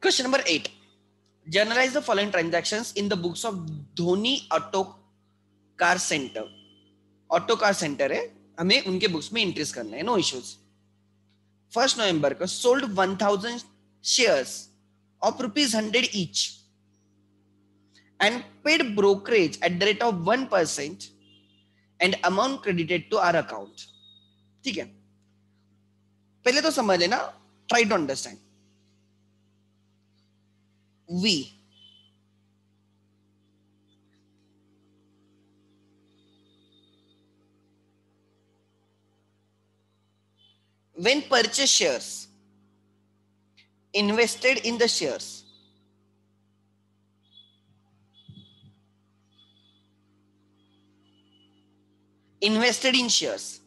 Question number 8. Journalize the following transactions in the books of Dhoni Auto Car Center. Auto car centre है, हमें उनके books में entries करना है, no issues. 1 नवंबर को sold 1000 shares of ₹100 each and paid brokerage at the rate of 1% and amount credited to our account. ठीक है, पहले तो समझ लेना, try to understand. We when purchase shares, invested in the shares, invested in shares,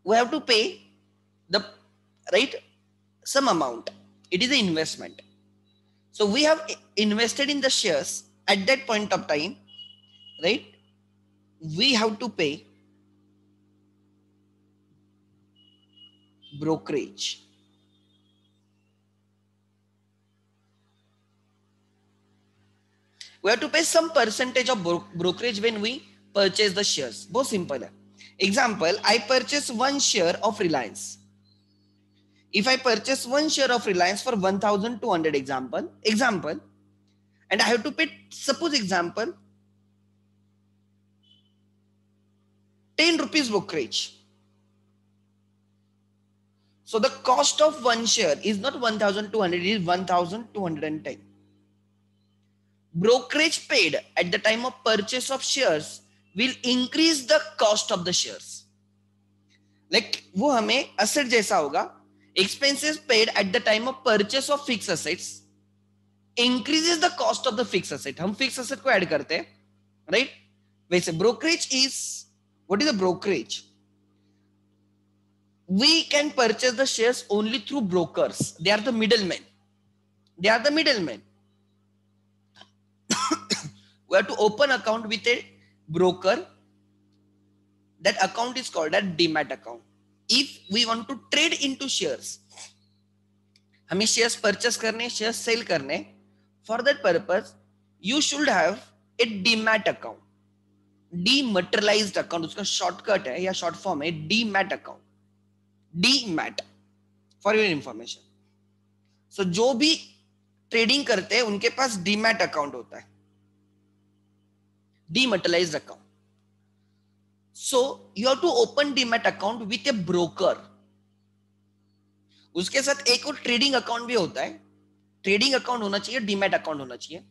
we have to pay the right some amount. It is an investment. So we have invested in the shares at that point of time, right? We have to pay brokerage. We have to pay some percentage of brokerage when we purchase the shares. बहुत simple है. Example, I purchase 1 share of Reliance. If I purchase 1 share of Reliance for 1,200 example, and I have to pay, suppose example, 10 rupees brokerage. So the cost of 1 share is not 1,200, it is 1,210. Brokerage paid at the time of purchase of shares will increase the cost of the shares. Like वो हमें asset जैसा होगा. Expenses paid at the time of purchase of fixed assets increases the cost of the fixed asset. हम fixed asset को add करते हैं, right? वैसे brokerage is, what is the brokerage? We can purchase the shares only through brokers. They are the middlemen. We have to open account with a broker. That account is called a demat account. If we want to trade into shares, हमें shares purchase करने, shares sell करने, for that purpose you should have a demat account. Dematerialized account, उसका shortcut है या short form है demat account. Demat, for your information. So जो भी trading करते हैं उनके पास डीमैट अकाउंट होता है, dematerialised account. So you have to open demat account with a broker. उसके साथ एक और ट्रेडिंग अकाउंट भी होता है. ट्रेडिंग अकाउंट होना चाहिए, डीमैट अकाउंट होना चाहिए.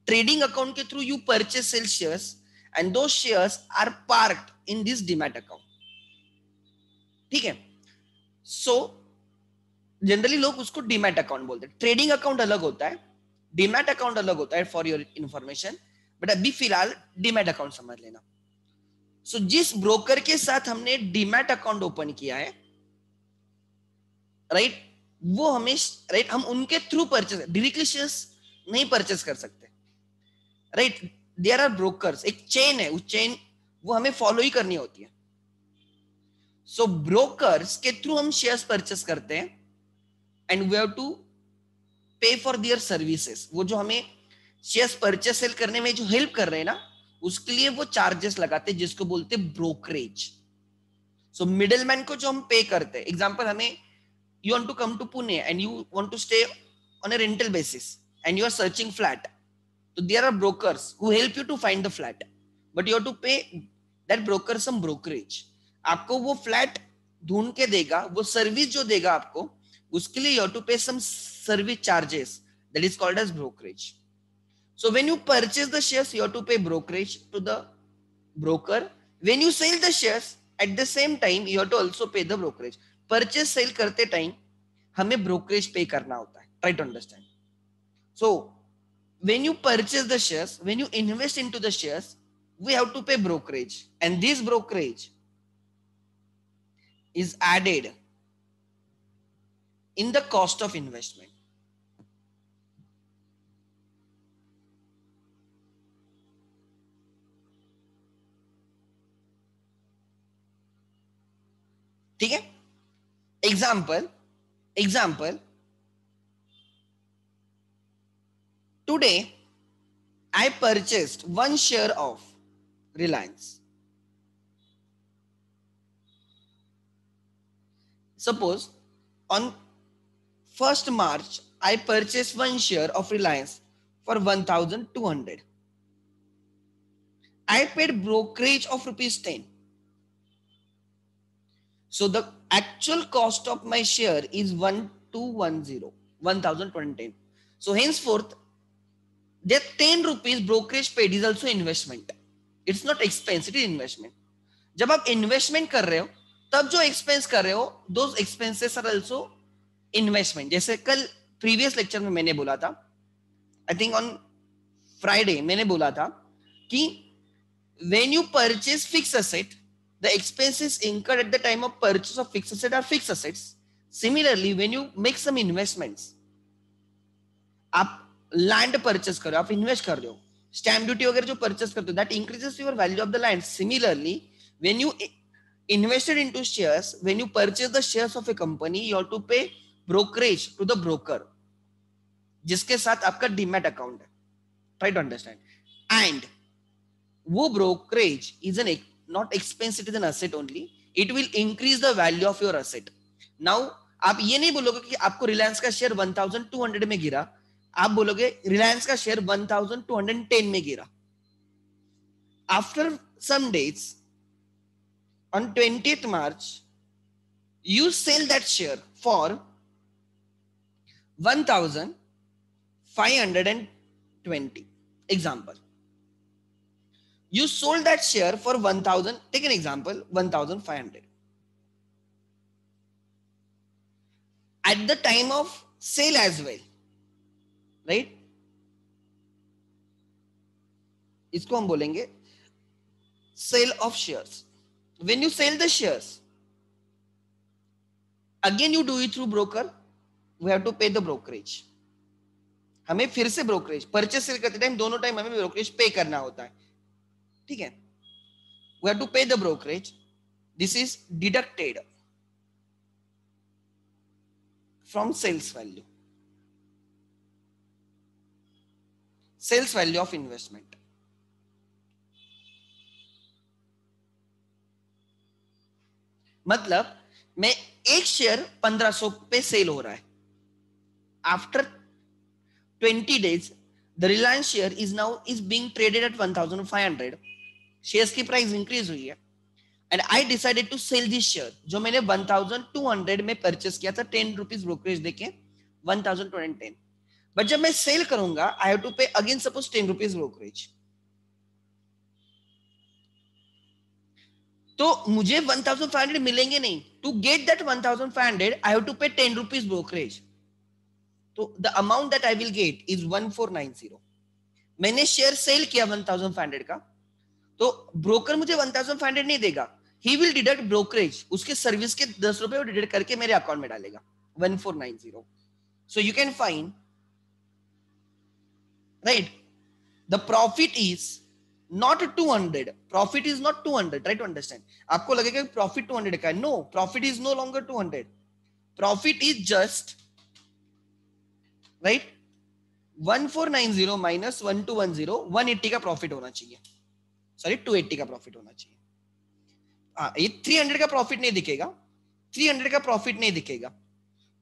ट्रेडिंग अकाउंट के through you purchase sell shares and those shares are parked in this demat account. ठीक है, सो जनरली लोग उसको डीमैट अकाउंट बोलते हैं. ट्रेडिंग अकाउंट अलग होता है, डीमैट अकाउंट अलग होता है, फॉर योर इंफॉर्मेशन. बट अभी फिलहाल डीमैट अकाउंट समझ लेना. सो जिस ब्रोकर के साथ हमने डीमैट अकाउंट ओपन किया है, राइट, वो हमें, राइट, हम उनके थ्रू परचेस, डायरेक्टली शेयर्स नहीं परचेस कर सकते, राइट. देयर आर ब्रोकर्स, एक चेन है, उस चेन वो हमें फॉलो ही करनी होती है. सो ब्रोकर्स के थ्रू हम शेयर्स परचेस करते हैं एंड वी हैव टू पे फॉर देयर सर्विसेज. वो जो हमें शेयर्स परचेस सेल करने में जो हेल्प कर रहे हैं ना, उसके लिए वो चार्जेस लगाते हैं जिसको बोलते हैं ब्रोकरेज. सो मिडलमैन को जो हम पे करते हैं, एग्जांपल हमें, you want to come to Pune and you want to stay on a rental basis and you are searching flat, so there are brokers who help you to find the flat, but you have to pay that broker some brokerage. आपको वो flat ढूंढ के देगा, वो service जो देगा आपको, उसके लिए you have to pay some service charges, that is called as brokerage. So when you purchase the shares, you have to pay brokerage to the broker. When you sell the shares, at the same time you have to also pay the brokerage. Purchase sale करते time हमें brokerage pay करना होता है. Try to understand. So when you purchase the shares, when you invest into the shares, we have to pay brokerage and this brokerage is added in the cost of investment. ठीक है. Example, today I purchased one share of Reliance. Suppose on 1st March I purchased one share of Reliance for 1200. I paid brokerage of rupees 10. So the actual cost of my share is 1210, 1210. So henceforth, that 10 rupees brokerage paid is also investment. It's not expense, it is investment. जब आप investment कर रहे हो तब जो expense कर रहे हो those expenses are also investment. जैसे कल प्रीवियस लेक्चर में मैंने बोला था, आई थिंक ऑन फ्राइडे मैंने बोला था कि when you purchase fix asset the expenses incurred at the time of purchase of fixed asset are fixed assets. Similarly, when you make some investments, आप land purchase कर रहे हो, आप invest कर रहे हो, स्टैम्प ड्यूटी वगैरह जो परचेस करते हो, that increases your value of the land. Similarly when you invested into shares, when you purchase the shares of a company, you have to pay brokerage to the broker जिसके साथ आपका demat account है. Try to understand. And वो brokerage is an not expense, it is an asset only. It will increase the value of your asset. Now आप ये नहीं बोलोगे कि आपको रिलायंस का शेयर 1200 में गिरा, आप बोलोगे रिलायंस का शेयर 1210 में गिरा. After some days on 20th March, you sell that share for 1520. Example. You sold that share for 1000, take an example, 1500. At the time of sale as well, right? इसको हम बोलेंगे sale of shares. When you sell the shares, again you do it through broker, we have to pay the brokerage. हमें फिर से brokerage purchase sale करते time दोनों time हमें brokerage pay करना होता है. ठीक है, we have to pay the brokerage. This is deducted from sales value, sales value of investment. मतलब मैं एक शेयर 1500 पे सेल हो रहा है. After 20 days the Reliance share is now being traded at 1500. Shares की प्राइस इंक्रीज हुई है and I decided to sell this share जो मैंने 1200 में परचेस किया था 10 रुपीज ब्रोकरेज देके 1210. बट जब मैं सेल करूंगा I have to pay again suppose 10 rupees brokerage. तो मुझे 1500 मिलेंगे नहीं. To get that 1500 I have to pay 10 rupees brokerage. तो the amount that I will get is 1490. मैंने शेयर सेल किया 1500 का, तो ब्रोकर मुझे 1500 नहीं देगा. ही विल डिडक्ट ब्रोकरेज, उसके सर्विस के 10 रुपए वो डिडक्ट करके मेरे अकाउंट में डालेगा 1490. So you can find, right, the profit is not 200. Profit is not 200. Try to understand. आपको लगेगा प्रॉफिट 200 का है. No, profit is no longer 200. Profit is just, right, 1490 minus 1210, 180 का प्रॉफिट होना चाहिए. सॉरी 280 का प्रॉफिट होना चाहिए. ये 300 का प्रॉफिट नहीं दिखेगा. 300 का प्रॉफिट नहीं दिखेगा.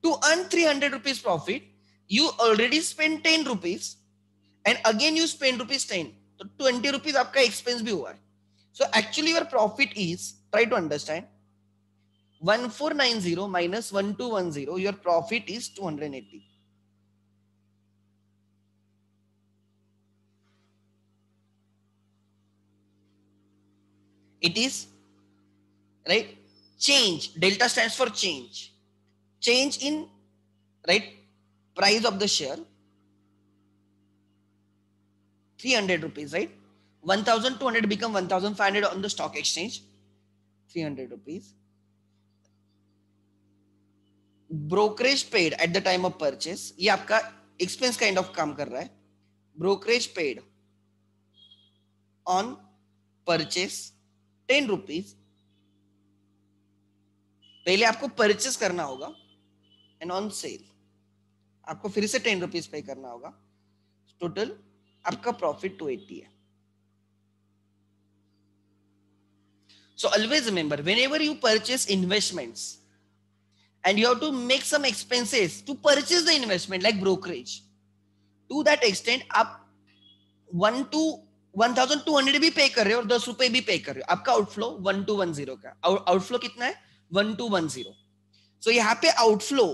To earn 300 rupees profit you already spend 10 rupees and again you spend rupees 10. तो 20 रुपीज आपका एक्सपेंस भी हुआ है. So actually your profit is, try to understand, 1490 minus 1210, your profit is 280. It is, right, change. Delta stands for change. Change in, right, price of the share. 300 rupees, right? 1200 become 1500 on the stock exchange. 300 rupees. Brokerage paid at the time of purchase. ये आपका expense kind of काम कर रहा है. Brokerage paid on purchase 10 rupees. पहले आपको purchase करना होगा एंड ऑन सेल आपको फिर से 10 रुपीज पे करना होगा. टोटल आपका प्रॉफिट 280 है. So always remember, whenever you purchase investments and you have to make some expenses to purchase the investment like brokerage, to that extent आप 1200 भी पे कर रहे हो और 10 रुपए भी पे कर रहे हो, आपका आउटफ्लो 1210 का. आउटफ्लो कितना है? 1210. सो यहाँ पे आउटफ्लो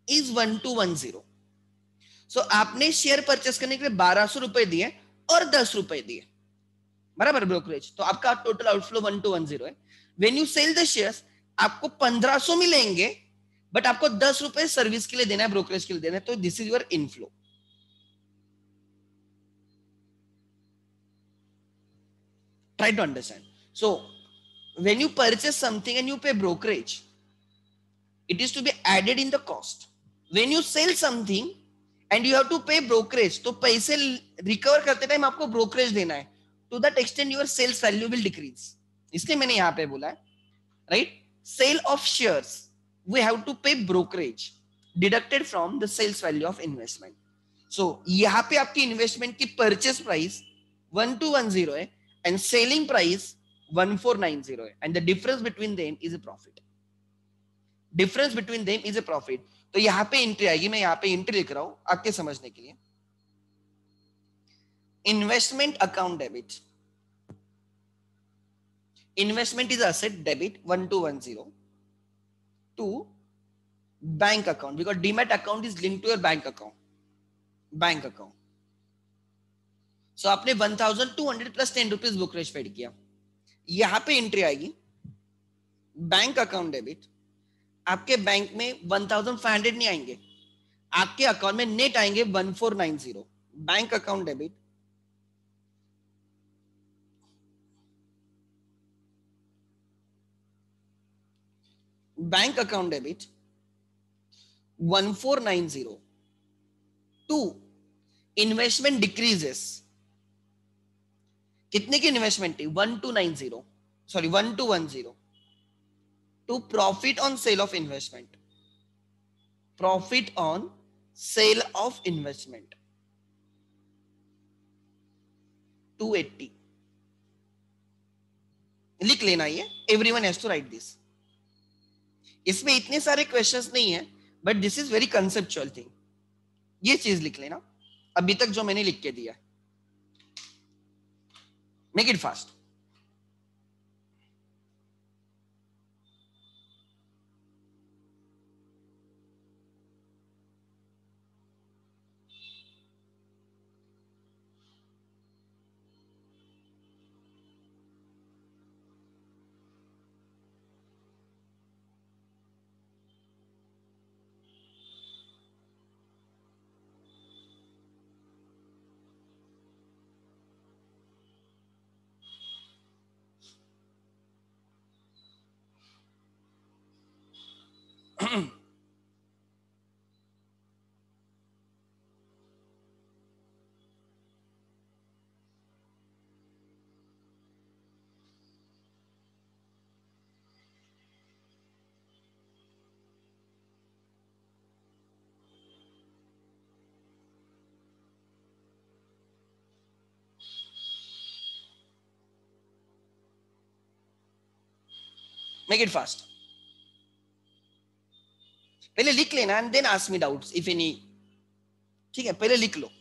इज 1210. सो आपने शेयर परचेस करने के लिए 1200 रुपए दिए और 10 रुपए दिए, बराबर ब्रोकरेज, तो आपका टोटल आउटफ्लो 1210 है. When you sell the shares आपको 1500 मिलेंगे, बट आपको 10 रुपए सर्विस के लिए देना है, ब्रोकरेज के लिए देना है, तो this is your inflow. Try to understand. So when you purchase something and you pay brokerage, it is to be added in the cost. When you sell something and you have to pay brokerage, तो पैसे recover करते time आपको brokerage देना है. To that extent your sales value will decrease. इसलिए मैंने यहाँ पे बोला है, right? Sale of shares we have to pay brokerage deducted from the sales value of investment. So यहाँ पे आपकी इन्वेस्टमेंट की परचेस प्राइस 1210 है and selling price 1490 है, and the difference between them is a profit. Difference between them is a profit. तो यहाँ पे entry आएगी, मैं यहाँ पे एंट्री लिख रहा हूं आपके समझने के लिए. Investment account debit. Investment is asset debit 1210 to bank account because demat account is linked to your bank account. Bank account. So आपने 1200 प्लस 10 रुपीज ब्रोकरेज पेड किया. यहां पे एंट्री आएगी बैंक अकाउंट डेबिट. आपके बैंक में 1500 नहीं आएंगे, आपके अकाउंट में नेट आएंगे 1490. Bank account debit bank account debit 1490 to investment decreases. कितने की इन्वेस्टमेंट थी? 1210 sorry 1210 to profit on sale of investment. Profit on sale of investment 280. लिख लेना ये, everyone has to write this. इसमें इतने सारे क्वेश्चंस नहीं है, but this is very conceptual thing. ये चीज लिख लेना अभी तक जो मैंने लिख के दिया. Make it fast. Make it fast. पहले लिख लेना and then ask me doubts if any. ठीक है, पहले लिख लो.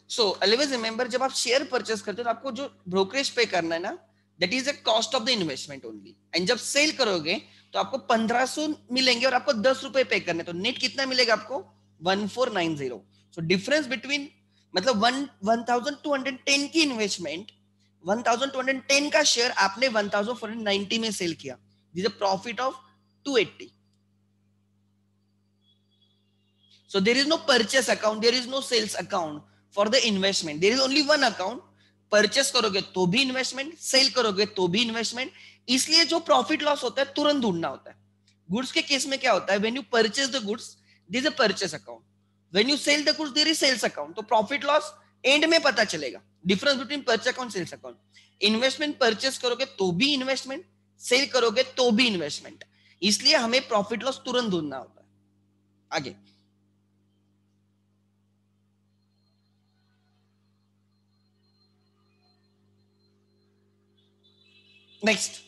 सो ऑलवेज रिमेंबर, जब आप शेयर परचेस करते हो तो आपको जो ब्रोकरेज पे करना है ना, that is the cost of the investment only. And जब सेल करोगे तो आपको 1500 मिलेंगे और आपको 10 रुपए पे करने, तो नेट कितना मिलेगा आपको? 1490. सो डिफरेंस बिटवीन मतलब 1210 की इन्वेस्टमेंट, 1210 का शेयर आपने 1490 में सेल किया, this a profit of 280. So there is no purchase account, there is no sales account for the investment. There is only one account. Purchase करोगे तो भी इन्वेस्टमेंट, सेल करोगे तो भी इन्वेस्टमेंट. इसलिए जो प्रॉफिट लॉस होता है तुरंत ढूंढना होता है. गुड्स के केस में क्या होता है, when you purchase the goods there is a purchase account, when you sell the goods there is sales account. तो प्रॉफिट लॉस एंड में पता चलेगा, difference between purchase account sales account. Investment purchase करोगे तो भी इन्वेस्टमेंट, सेल करोगे तो भी इन्वेस्टमेंट. इसलिए हमें प्रॉफिट लॉस तुरंत ढूंढना होता है. आगे नेक्स्ट.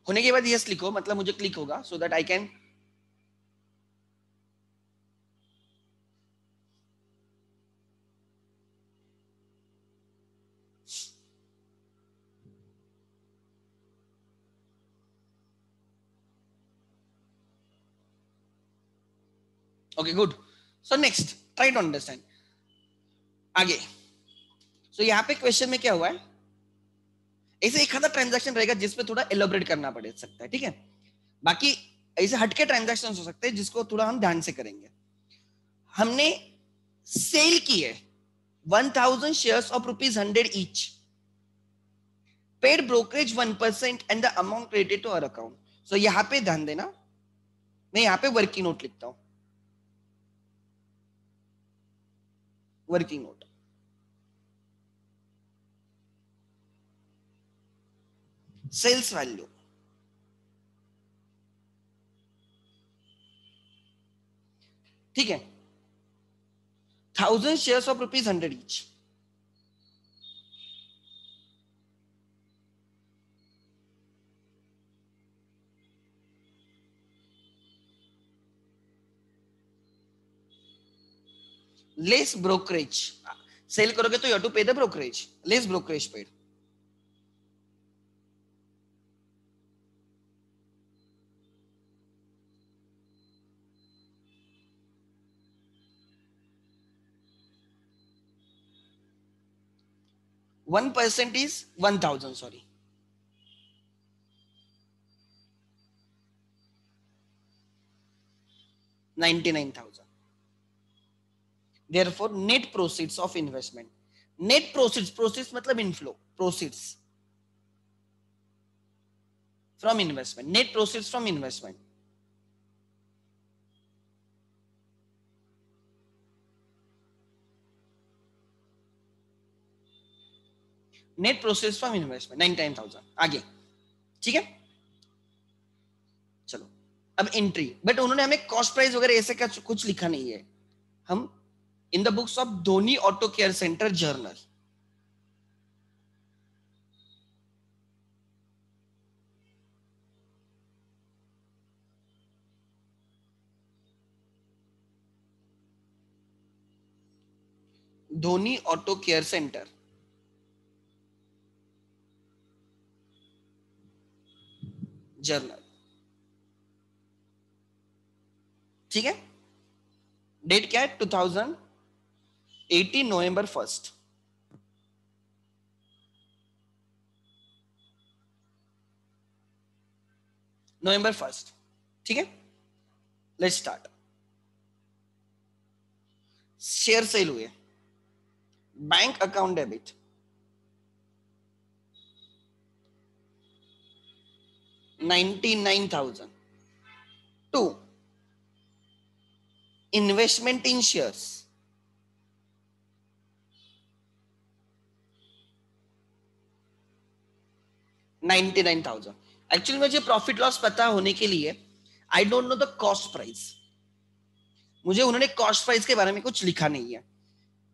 होने के बाद यस लिखो, मतलब मुझे क्लिक होगा so that I can. Okay good. So next try to understand. आगे सो यहाँ पे क्वेश्चन में क्या हुआ है, ऐसे एक आधा ट्रांजैक्शन रहेगा जिसपे थोड़ा एलोबरेट करना पड़ सकता है, ठीक है. बाकी ऐसे हटके ट्रांजैक्शन हो सकते हैं जिसको थोड़ा हम ध्यान से करेंगे. हमने सेल की है 1000 shares of ₹100 each, paid brokerage 1% and the amount credited to our account. So यहाँ पे ध्यान देना, मैं यहाँ पे वर्किंग नोट लिखता हूं. वर्किंग नोट, सेल्स वैल्यू, ठीक है. 1000 shares of ₹100 each, less brokerage. Sell करोगे तो you have to pay the brokerage, less brokerage paid. %1 is 1000, sorry. $99,000. Therefore, net proceeds of investment. Net proceeds, proceeds मतलब inflow, proceeds from investment. Net proceeds from investment. Net proceeds from investment 99,000. आगे ठीक है. चलो अब entry, but उन्होंने हमें cost price वगैरह ऐसे का कुछ लिखा नहीं है. हम इन the books of Dhoni auto care centre journal, Dhoni auto care centre journal, ठीक है. डेट क्या है, 2018 नवंबर 1, नवंबर 1, ठीक है. Let's start. शेयर सेल हुए, bank account debit 99,000 to investment in shares 99,000. Actually मुझे प्रॉफिट लॉस पता होने के लिए I don't know the cost price. मुझे उन्होंने कॉस्ट प्राइस के बारे में कुछ लिखा नहीं है.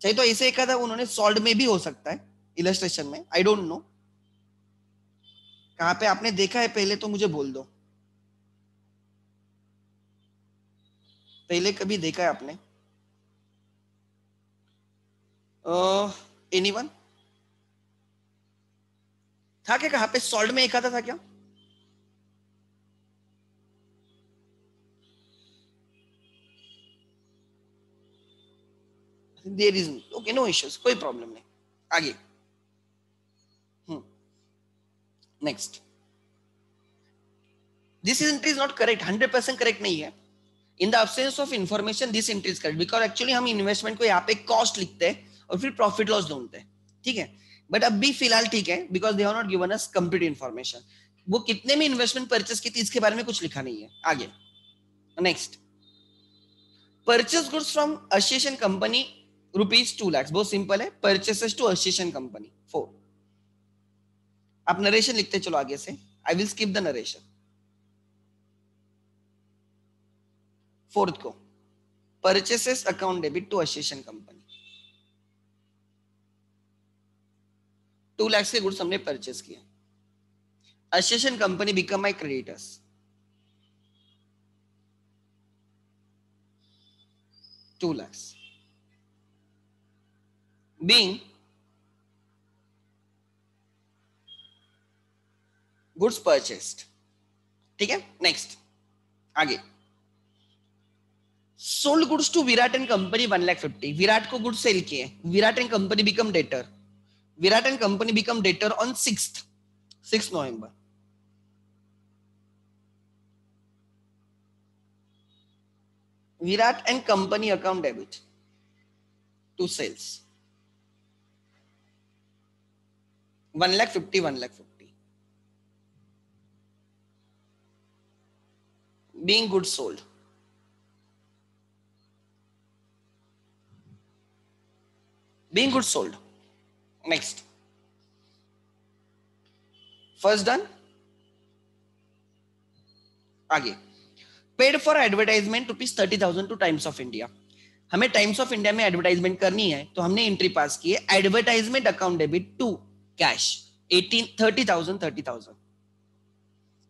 चाहे तो ऐसे एक आधा उन्होंने सॉल्ड में भी हो सकता है, इलस्ट्रेशन में, आई डोंट नो कहाँ पे आपने देखा है, पहले तो मुझे बोल दो, पहले कभी देखा है आपने? एनीवन था क्या, कहाँ पे सॉल्ट में एक आता था क्या? There is okay, no issues, कोई प्रॉब्लम नहीं, आगे। Next, this entry is not correct, 100% correct नहीं है। In the absence of information this entry is correct, because actually हम इन्वेस्टमेंट को यहाँ पे कॉस्ट लिखते हैं और फिर प्रॉफिट लॉस ढूंढते हैं, ठीक है। बट अब भी फिलहाल ठीक है, because they have not given us complete information. वो कितने में इन्वेस्टमेंट परचेस की थी इसके बारे में कुछ लिखा नहीं है, आगे। Next, purchase goods from association company ₹2 lakh, बहुत सिंपल है, परचेसेस टू एसोसिएशन कंपनी 4। आप नरेशन लिखते चलो आगे से, I will skip the narration. Fourth को, purchases account debit to association company, 2 lakh के गुड्स हमने परचेस किए, association company become my creditors, 2 lakhs being goods purchased, ठीक है। नेक्स्ट, आगे, sold goods to Virat and company 1,50,000, Virat को गुड्स सेल किए, Virat and company become debtor, Virat and company become debtor on 6 November. Virat and company account debit to sales 1,50,000 1,50,000 being goods sold, being goods sold। Next, first done, आगे, paid for advertisement ₹30,000 to Times of India, हमें Times of India में advertisement करनी है तो हमने entry pass की है, advertisement account debit to cash 30,000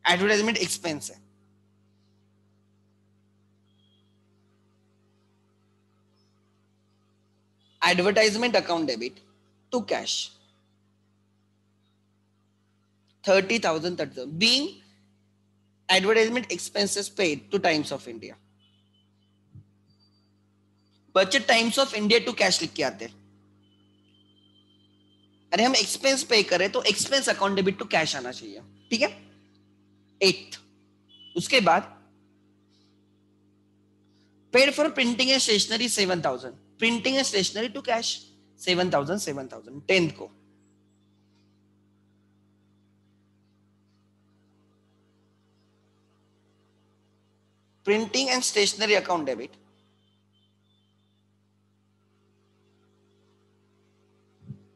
advertisement expense है। Advertisement account debit to cash 30,000 being advertisement expenses paid to Times of India। बच्चे Times of India to cash लिख के आते हैं, अरे हम एक्सपेंस पे करें तो expense account debit to cash आना चाहिए, ठीक है। 8th, उसके बाद paid for printing and stationery 7,000, printing and stationery to cash 7,000। 10th को printing and stationery account debit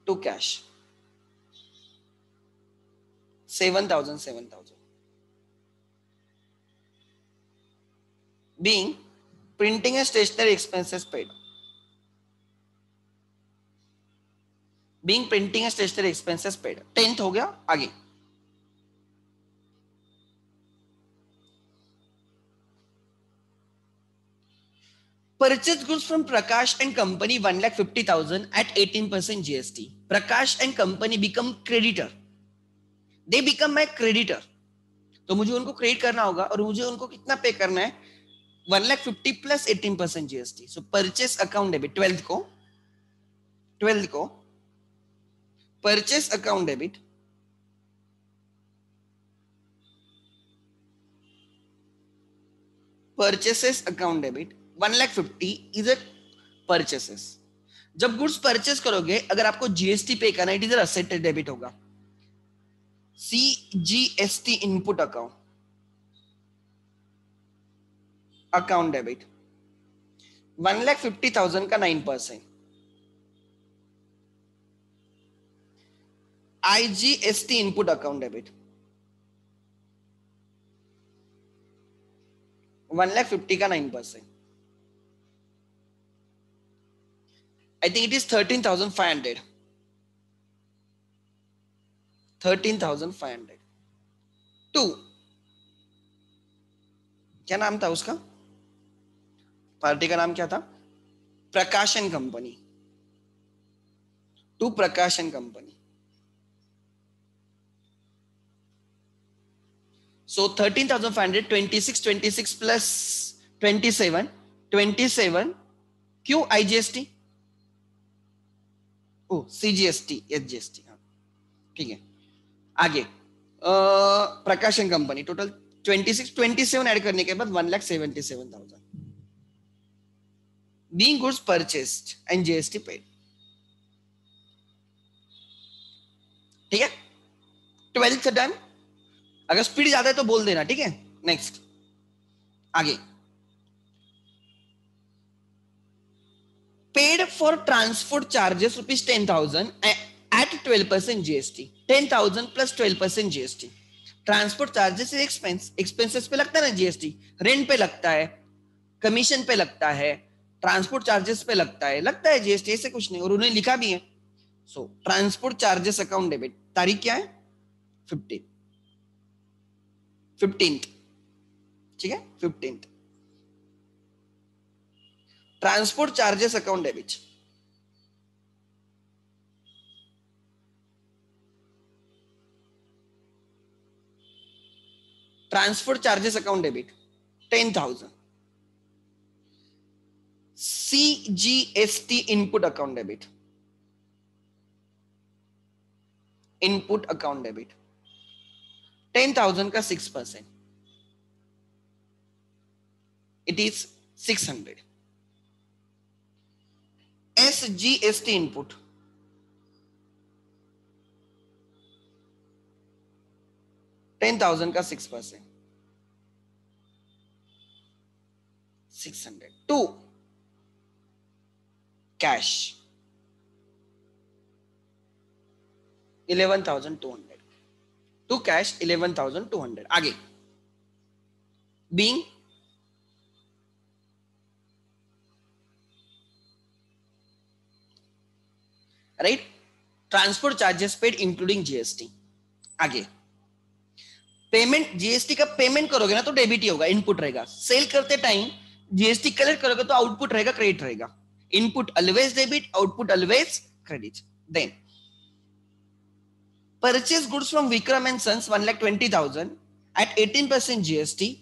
to cash 7,000 being printing and stationery expenses paid, being printing and stationery expenses paid। 10th हो गया, आगे। Purchase goods from Prakash and Company 1,50,000 at 18% GST, Prakash and Company become creditor, they become my creditor, तो मुझे उनको credit करना होगा और मुझे उनको कितना पे करना है, 1,50,000 प्लस 18% GST। सो परचेस अकाउंट डेबिट 12th को purchase account debit purchases account debit 1,50,000 is a purchases. जब गुड्स परचेस करोगे अगर आपको जीएसटी पे करना, इट इज असेट डेबिट होगा, CGST इनपुट अकाउंट डेबिट 1,50,000 का 9%, IGST इनपुट अकाउंट डेबिट 1,50,000 का 9%, आई थिंक इट इज 13,500। 13,500। 2, क्या नाम था उसका, पार्टी का नाम क्या था, प्रकाशन कंपनी, टू प्रकाशन कंपनी। So 13,500, 26, 26 plus 27, 27, क्यों IGST, ओ CGST, SGST, हाँ ठीक है। आगे प्रकाशन कंपनी, टोटल 26, 27 ऐड करने के बाद 1,77,000 being goods purchased and GST paid। ठीक है, 12th डन। अगर स्पीड ज्यादा है तो बोल देना, ठीक है। नेक्स्ट, आगे, paid for transport charges ₹10,000 at 12% GST, 10,000 plus 12% GST। Transport charges expense, expenses पे लगता है ना जीएसटी, रेंट पे लगता है, कमीशन पे लगता है, ट्रांसपोर्ट चार्जेस पे लगता है जीएसटी, ऐसे कुछ नहीं, और उन्होंने लिखा भी है। सो ट्रांसपोर्ट चार्जेस अकाउंट डेबिट, तारीख क्या है, 15th, ठीक है, 15th। Transport charges account debit, transport charges account debit 10,000। CGST input account debit, input account debit 10,000 का 6%, इट इज 600। SGST इनपुट 10,000 का 6%, 600। 2, कैश 11,200, 2 कैश 11,200। आगे, being right, transport charges paid including GST. आगे, payment, GST का payment करोगे ना तो debit ही होगा, input रहेगा। सेल करते टाइम जीएसटी कलेक्ट करोगे तो आउटपुट रहेगा, क्रेडिट रहेगा। Input always debit, output always credit. Then purchase goods from Vikram and sons 1,20,000 at 18% GST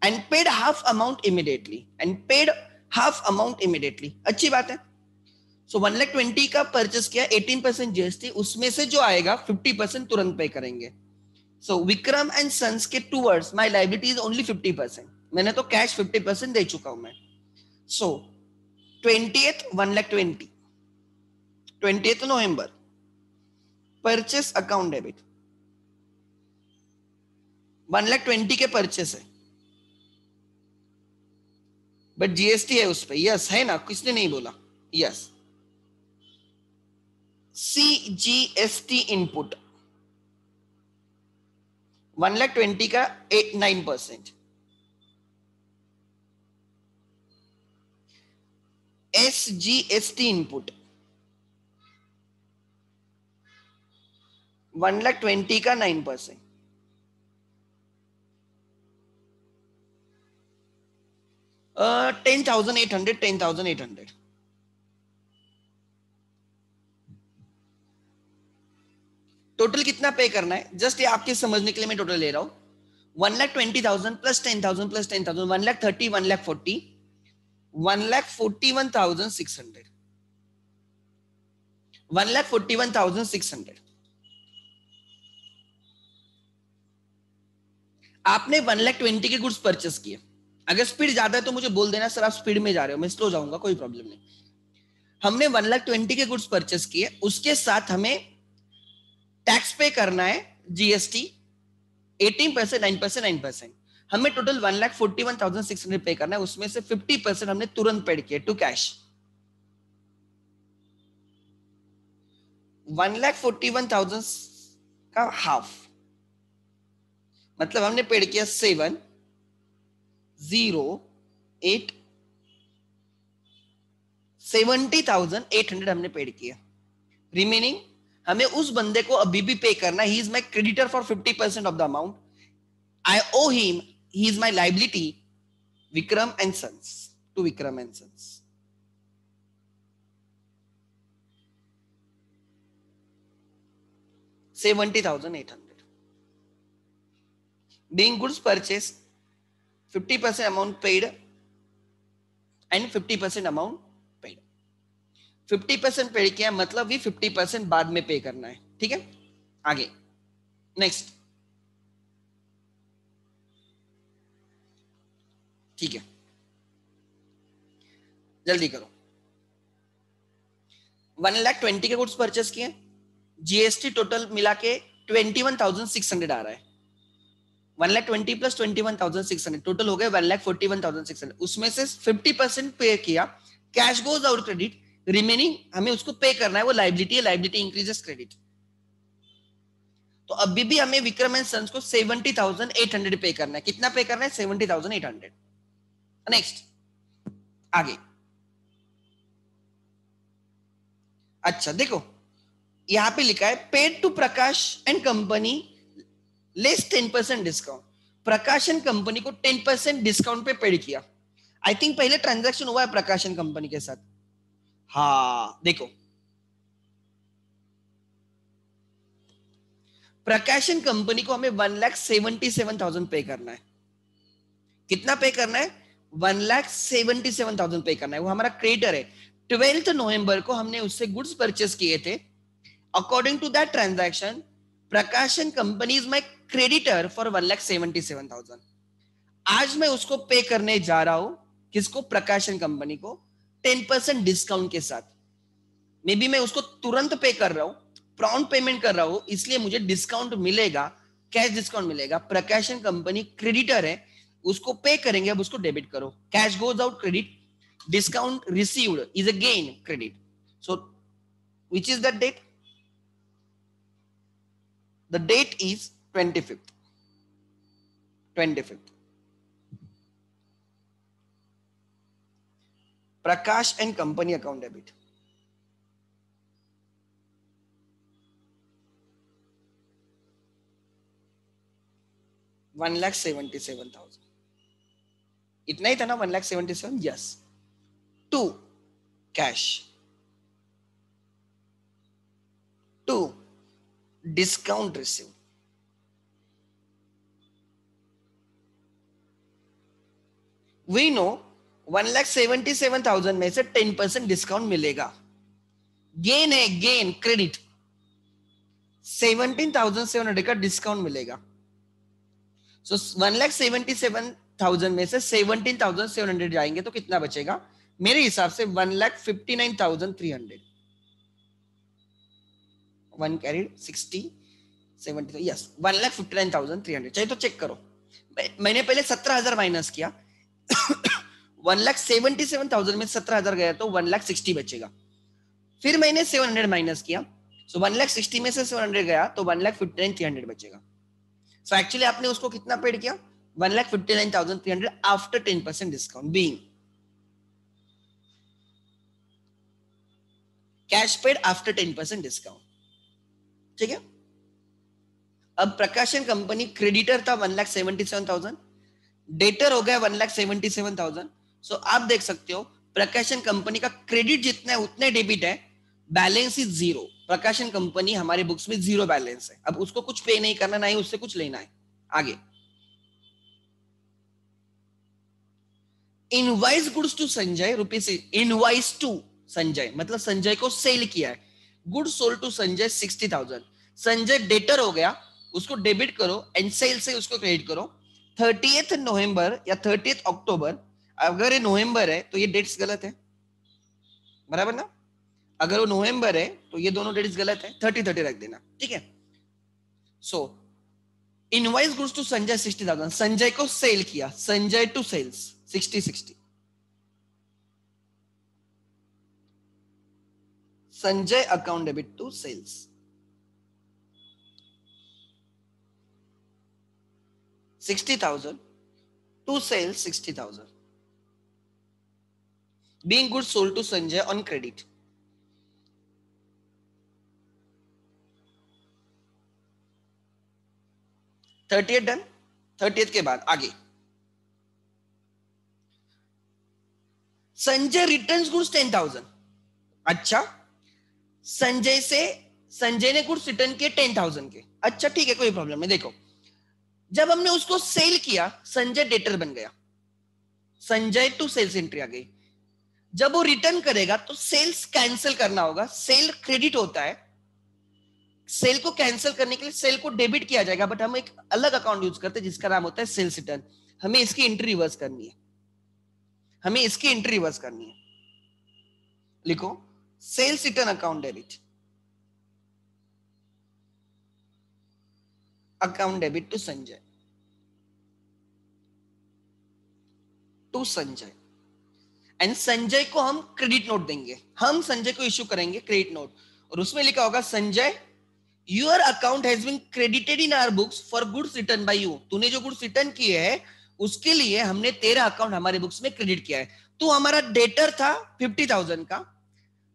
and paid half amount immediately, अच्छी बात है। सो 1,20,000 का परचेस किया, 18% जीएसटी, उसमें से जो आएगा 50% तुरंत पे करेंगे। सो विक्रम एंड सन्स के towards my liability is only 50%, मैंने तो कैश 50% दे चुका हूं मैं। सो 20th 1,20,000, 20th नवंबर, परचेस अकाउंट डेबिट 1,20,000 के परचेस है, बट जीएसटी है उस पर, यस है ना, किसने नहीं बोला, यस। CGST इनपुट 1,20,000 का 9%। SGST इनपुट 1,20,000 का 9%। uh, 10,800, 10,800। टोटल कितना पे करना है, जस्ट ये आपके समझने के लिए मैं टोटल ले रहा हूं। 1,20,000 प्लस 10,000 प्लस 10,000, 1,30,000, 1,40,000, 1,41,600, 1,41,600। आपने 1,20,000 के गुड्स परचेस किए। अगर स्पीड ज्यादा है तो मुझे बोल देना, सर आप स्पीड में जा रहे हो, मैं स्लो जाऊंगा, कोई प्रॉब्लम नहीं। हमने 1,20,000 के गुड्स परचेस किए, उसके साथ हमें टैक्स पे करना है, जीएसटी 18%, 9%, 9%। हमें टोटल 1,41,600 पे करना है, उसमें से 50% हमने तुरंत पेड किया टू कैश। 1,41,000 का हाफ, मतलब हमने पेड किया 7,0,8 70,800 हमने पेड किया। रिमेनिंग हमें उस बंदे को अभी भी पे करना है. He is my creditor for 50% of the amount. I owe him, he is my liability. Vikram and sons, to Vikram and sons. $70,800. Being goods purchased, 50% amount paid and 50% amount paid. 50% paid किया मतलब भी 50% बाद में पे करना है. ठीक है, आगे नेक्स्ट. ठीक है, जल्दी करो. 1,20,000 के गुड्स परचेस किए, जीएसटी टोटल मिला के 21,600 आ रहा है. 1,20,000 प्लस 21,600 टोटल हो गए 1,41,600. उसमें से 50% पे किया, cash goes out credit, remaining हमें उसको पे करना है, वो लाइबिलिटी है, लाइबिलिटी इंक्रीजेस क्रेडिट. तो अभी भी हमें विक्रम एंड सन्स को 70,800 पे करना है. कितना पे करना है? 70,800. नेक्स्ट, आगे. अच्छा देखो, यहां पे लिखा है paid to Prakash and company less 10% discount. Prakashan company को 10% डिस्काउंट पे पेड किया. आई थिंक पहले ट्रांजैक्शन हुआ है प्रकाशन कंपनी के साथ. हाँ देखो, प्रकाशन कंपनी को हमें 1,77,000 पे करना है. कितना पे करना है? 1,77,000 पे करना है. वो हमारा क्रेडिटर है. 12 नवंबर को हमने उससे गुड्स परचेस किए थे. अकॉर्डिंग टू दैट ट्रांजैक्शन, प्रकाशन company is my creditor for 1,77,000. आज मैं उसको पे करने जा रहा हूं. किसको? प्रकाशन कंपनी को, 10% डिस्काउंट के साथ. मे बी मैं उसको तुरंत पे कर रहा हूं, प्रॉम्प्ट पेमेंट कर रहा हूं, इसलिए मुझे डिस्काउंट मिलेगा, कैश डिस्काउंट मिलेगा. प्रकाशन कंपनी क्रेडिटर है, उसको पे करेंगे. अब उसको डेबिट करो. Cash goes out credit, discount received is a gain credit. So which is the date? The date is 25th. 25th. Prakash and company account debit. $1,77,000. इतना ही था ना? 1,77,000. Yes. 2 cash. 2 discount received. We know 1,77,000 में से 10% discount मिलेगा. Gain है, gain credit. 17,700 का discount मिलेगा. सो 1,77,000 में से 17,700 जाएंगे तो कितना बचेगा? मेरे हिसाब से 1,59,300. 1 कैरिड 60 70. यस, 1,59,300. चाहिए तो चेक करो. मैंने पहले 17,000 माइनस किया. 1,77,000 में 17,000 गया तो 1,60,000 बचेगा. फिर मैंने 700 माइनस किया. सो 1,60,000 में से 700 गया तो 1,59,300 बचेगा. सो एक्चुअली आपने उसको कितना पेड किया? 1,59,300 after 10% discount, being cash paid after 10% discount. ठीक है. अब प्रकाशन कंपनी क्रेडिटर था 1,77,000, डेटर हो गया 1,77,000. सो आप देख सकते हो प्रकाशन कंपनी का क्रेडिट जितना है उतने डेबिट है. Balance is 0. प्रकाशन कंपनी हमारे बुक्स में 0 बैलेंस है. अब उसको कुछ पे नहीं करना, नहीं उससे कुछ लेना है. आगे, invoice goods to Sanjay rupees. Invoice to Sanjay मतलब संजय को सेल किया है. Goods sold to Sanjay 60,000. Sanjay debtor हो गया, उसको डेबिट करो एंड सेल से उसको क्रेडिट करो. 30th नवंबर या 30th अक्टूबर. अगर ये नवंबर है तो ये डेट्स गलत है, बराबर ना? अगर वो नवंबर है तो ये दोनों डेट्स गलत है. 30 रख देना. ठीक है. So invoice goods to Sanjay 60,000. Sanjay को सेल किया, Sanjay to sales 60. Sanjay account debit to sales. $60,000 to sales 60,000. Being goods sold to Sanjay on credit. 30th done. 30th के बाद आगे संजय रिटर्न्स गुड्स 10,000। अच्छा, संजय ने गुड्स रिटर्न किए 10,000 के। अच्छा ठीक है, कोई प्रॉब्लम नहीं। देखो, जब हमने उसको सेल किया, संजय डेटर बन गया, संजय टू सेल्स एंट्री आ गई। जब वो रिटर्न करेगा तो सेल्स कैंसिल करना होगा, सेल क्रेडिट होता है। सेल को कैंसिल करने के लिए सेल को डेबिट किया जाएगा, बट हम एक अलग अकाउंट यूज करते हैं जिसका नाम होता है सेल्स रिटर्न। हमें इसकी एंट्री रिवर्स करनी है, हमें इसकी एंट्री रिवर्स करनी है। लिखो sales return account debit, account debit to Sanjay, to Sanjay. And Sanjay को हम क्रेडिट नोट देंगे, हम संजय को इश्यू करेंगे क्रेडिट नोट, और उसमें लिखा होगा Sanjay your account has been credited in our books for goods return by you. तूने जो गुड्स रिटर्न किए हैं उसके लिए हमने तेरा अकाउंट हमारे बुक्स में क्रेडिट किया है। तू हमारा डेटर था 50,000 का,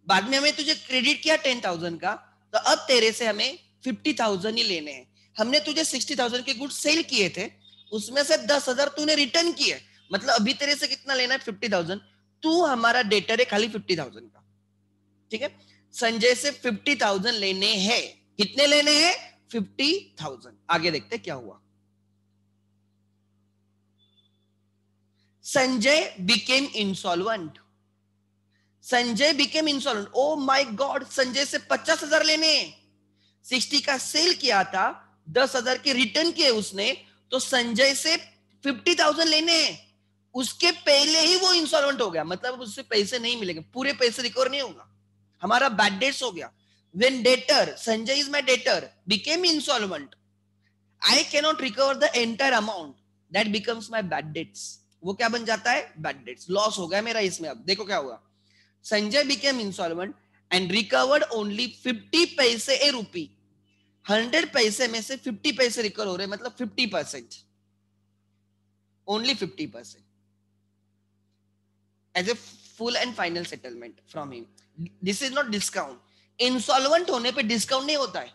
बाद में हमें तुझे क्रेडिट किया 10,000 का, तो अब तेरे से हमें 50,000 ही लेने हैं। हमने तुझे 60,000 के गुड्स सेल किए थे, उसमें से 10,000 तूने रिटर्न किए, मतलब अभी तेरे से कितना लेना है 50,000। तू हमारा डेटर है खाली 50,000 का, ठीक है। संजय से 50,000 लेने हैं। कितने लेने हैं? 50,000। आगे देखते क्या हुआ। Sanjay became insolvent, Sanjay became insolvent. Oh my God, Sanjay से 50,000 लेने, 60 का सेल किया था, 10,000 के रिटर्न किए उसने, तो संजय से 50,000 लेने, उसके पहले ही वो इंसॉल्वेंट हो गया, मतलब उससे पैसे नहीं मिलेंगे, पूरे पैसे रिकवर नहीं होगा, हमारा बैड डेट्स हो गया। When debtor, Sanjay is my debtor, became insolvent, I cannot recover the entire amount, that becomes my bad debts। वो क्या बन जाता है? बैड डेट्स, लॉस हो गया मेरा इसमें। अब देखो क्या हुआ, Sanjay became insolvent and recovered only 50 पैसे ए रुपी। 100 पैसे में से 50 पैसे रिकवर हो रहे, मतलब 50%, only 50% as a full and final settlement from him। This is not discount। Insolvent होने पे डिस्काउंट नहीं होता है,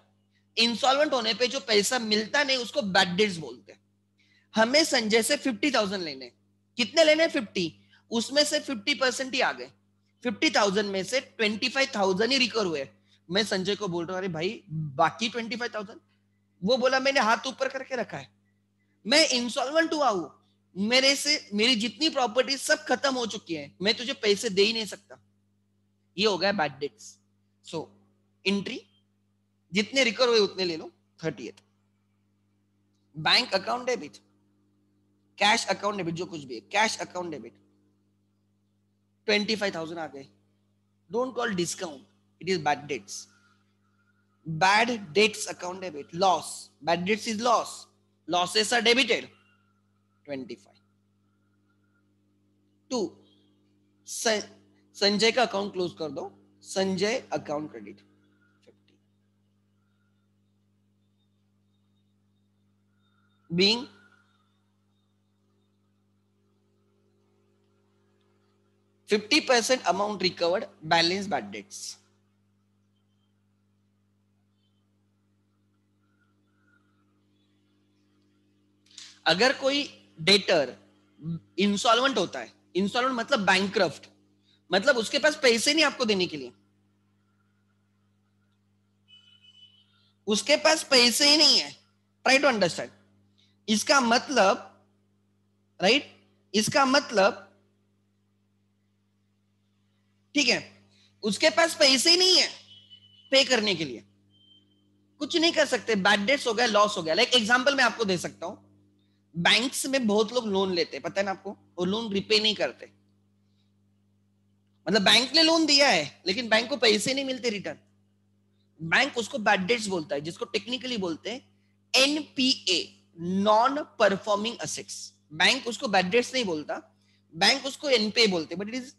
इंसॉल्वेंट होने पे जो पैसा मिलता नहीं उसको बैड डेट्स बोलते हैं। हमें संजय से 50,000 लेने, कितने लेने? 50, उसमें से 50% ही आ गए, 50,000 में से 25,000 ही रिकवर हुए। मैं संजय को बोल रहा हूँ अरे भाई बाकी 25,000, वो बोला मैंने हाथ ऊपर करके रखा है, मैं इंसॉल्वेंट हुआ हूं, मेरे से मेरी जितनी प्रॉपर्टी सब खत्म हो चुकी है, मैं तुझे पैसे दे ही नहीं सकता। ये हो गया बैड डेट्स। सो एंट्री जितने रिकवर हुए उतने ले लो। 30th bank account debit, cash account debit, जो कुछ भी है, कैश अकाउंट डेबिट 25,000 आ गए। Don't call discount, it is bad debts. Bad debts account debit, loss, bad debts is loss, losses are debited 25। 2 Sanjay का अकाउंट क्लोज कर दो, Sanjay account credit 50, being 50% amount recovered, balance bad debts. अगर कोई debtor insolvent होता है, insolvent मतलब बैंकक्रफ्ट, मतलब उसके पास पैसे नहीं आपको देने के लिए, उसके पास पैसे ही नहीं है। ट्राई टू अंडरस्टैंड इसका मतलब, राइट, इसका मतलब, ठीक है, उसके पास पैसे ही नहीं है पे करने के लिए, कुछ नहीं कर सकते, बैड डेट्स हो गया, लॉस हो गया। लाइक एग्जांपल मैं आपको दे सकता हूं, बैंक्स में बहुत लोग लोन लेते हैं, पता है ना आपको, और लोन रिपे नहीं करते, मतलब बैंक ने लोन दिया है लेकिन बैंक को पैसे नहीं मिलते रिटर्न, बैंक उसको बैड डेट्स बोलता है, जिसको टेक्निकली बोलते हैं NPA, non performing assets. Bank उसको बैड डेट्स नहीं बोलता, बैंक उसको एनपीए बोलते, but it is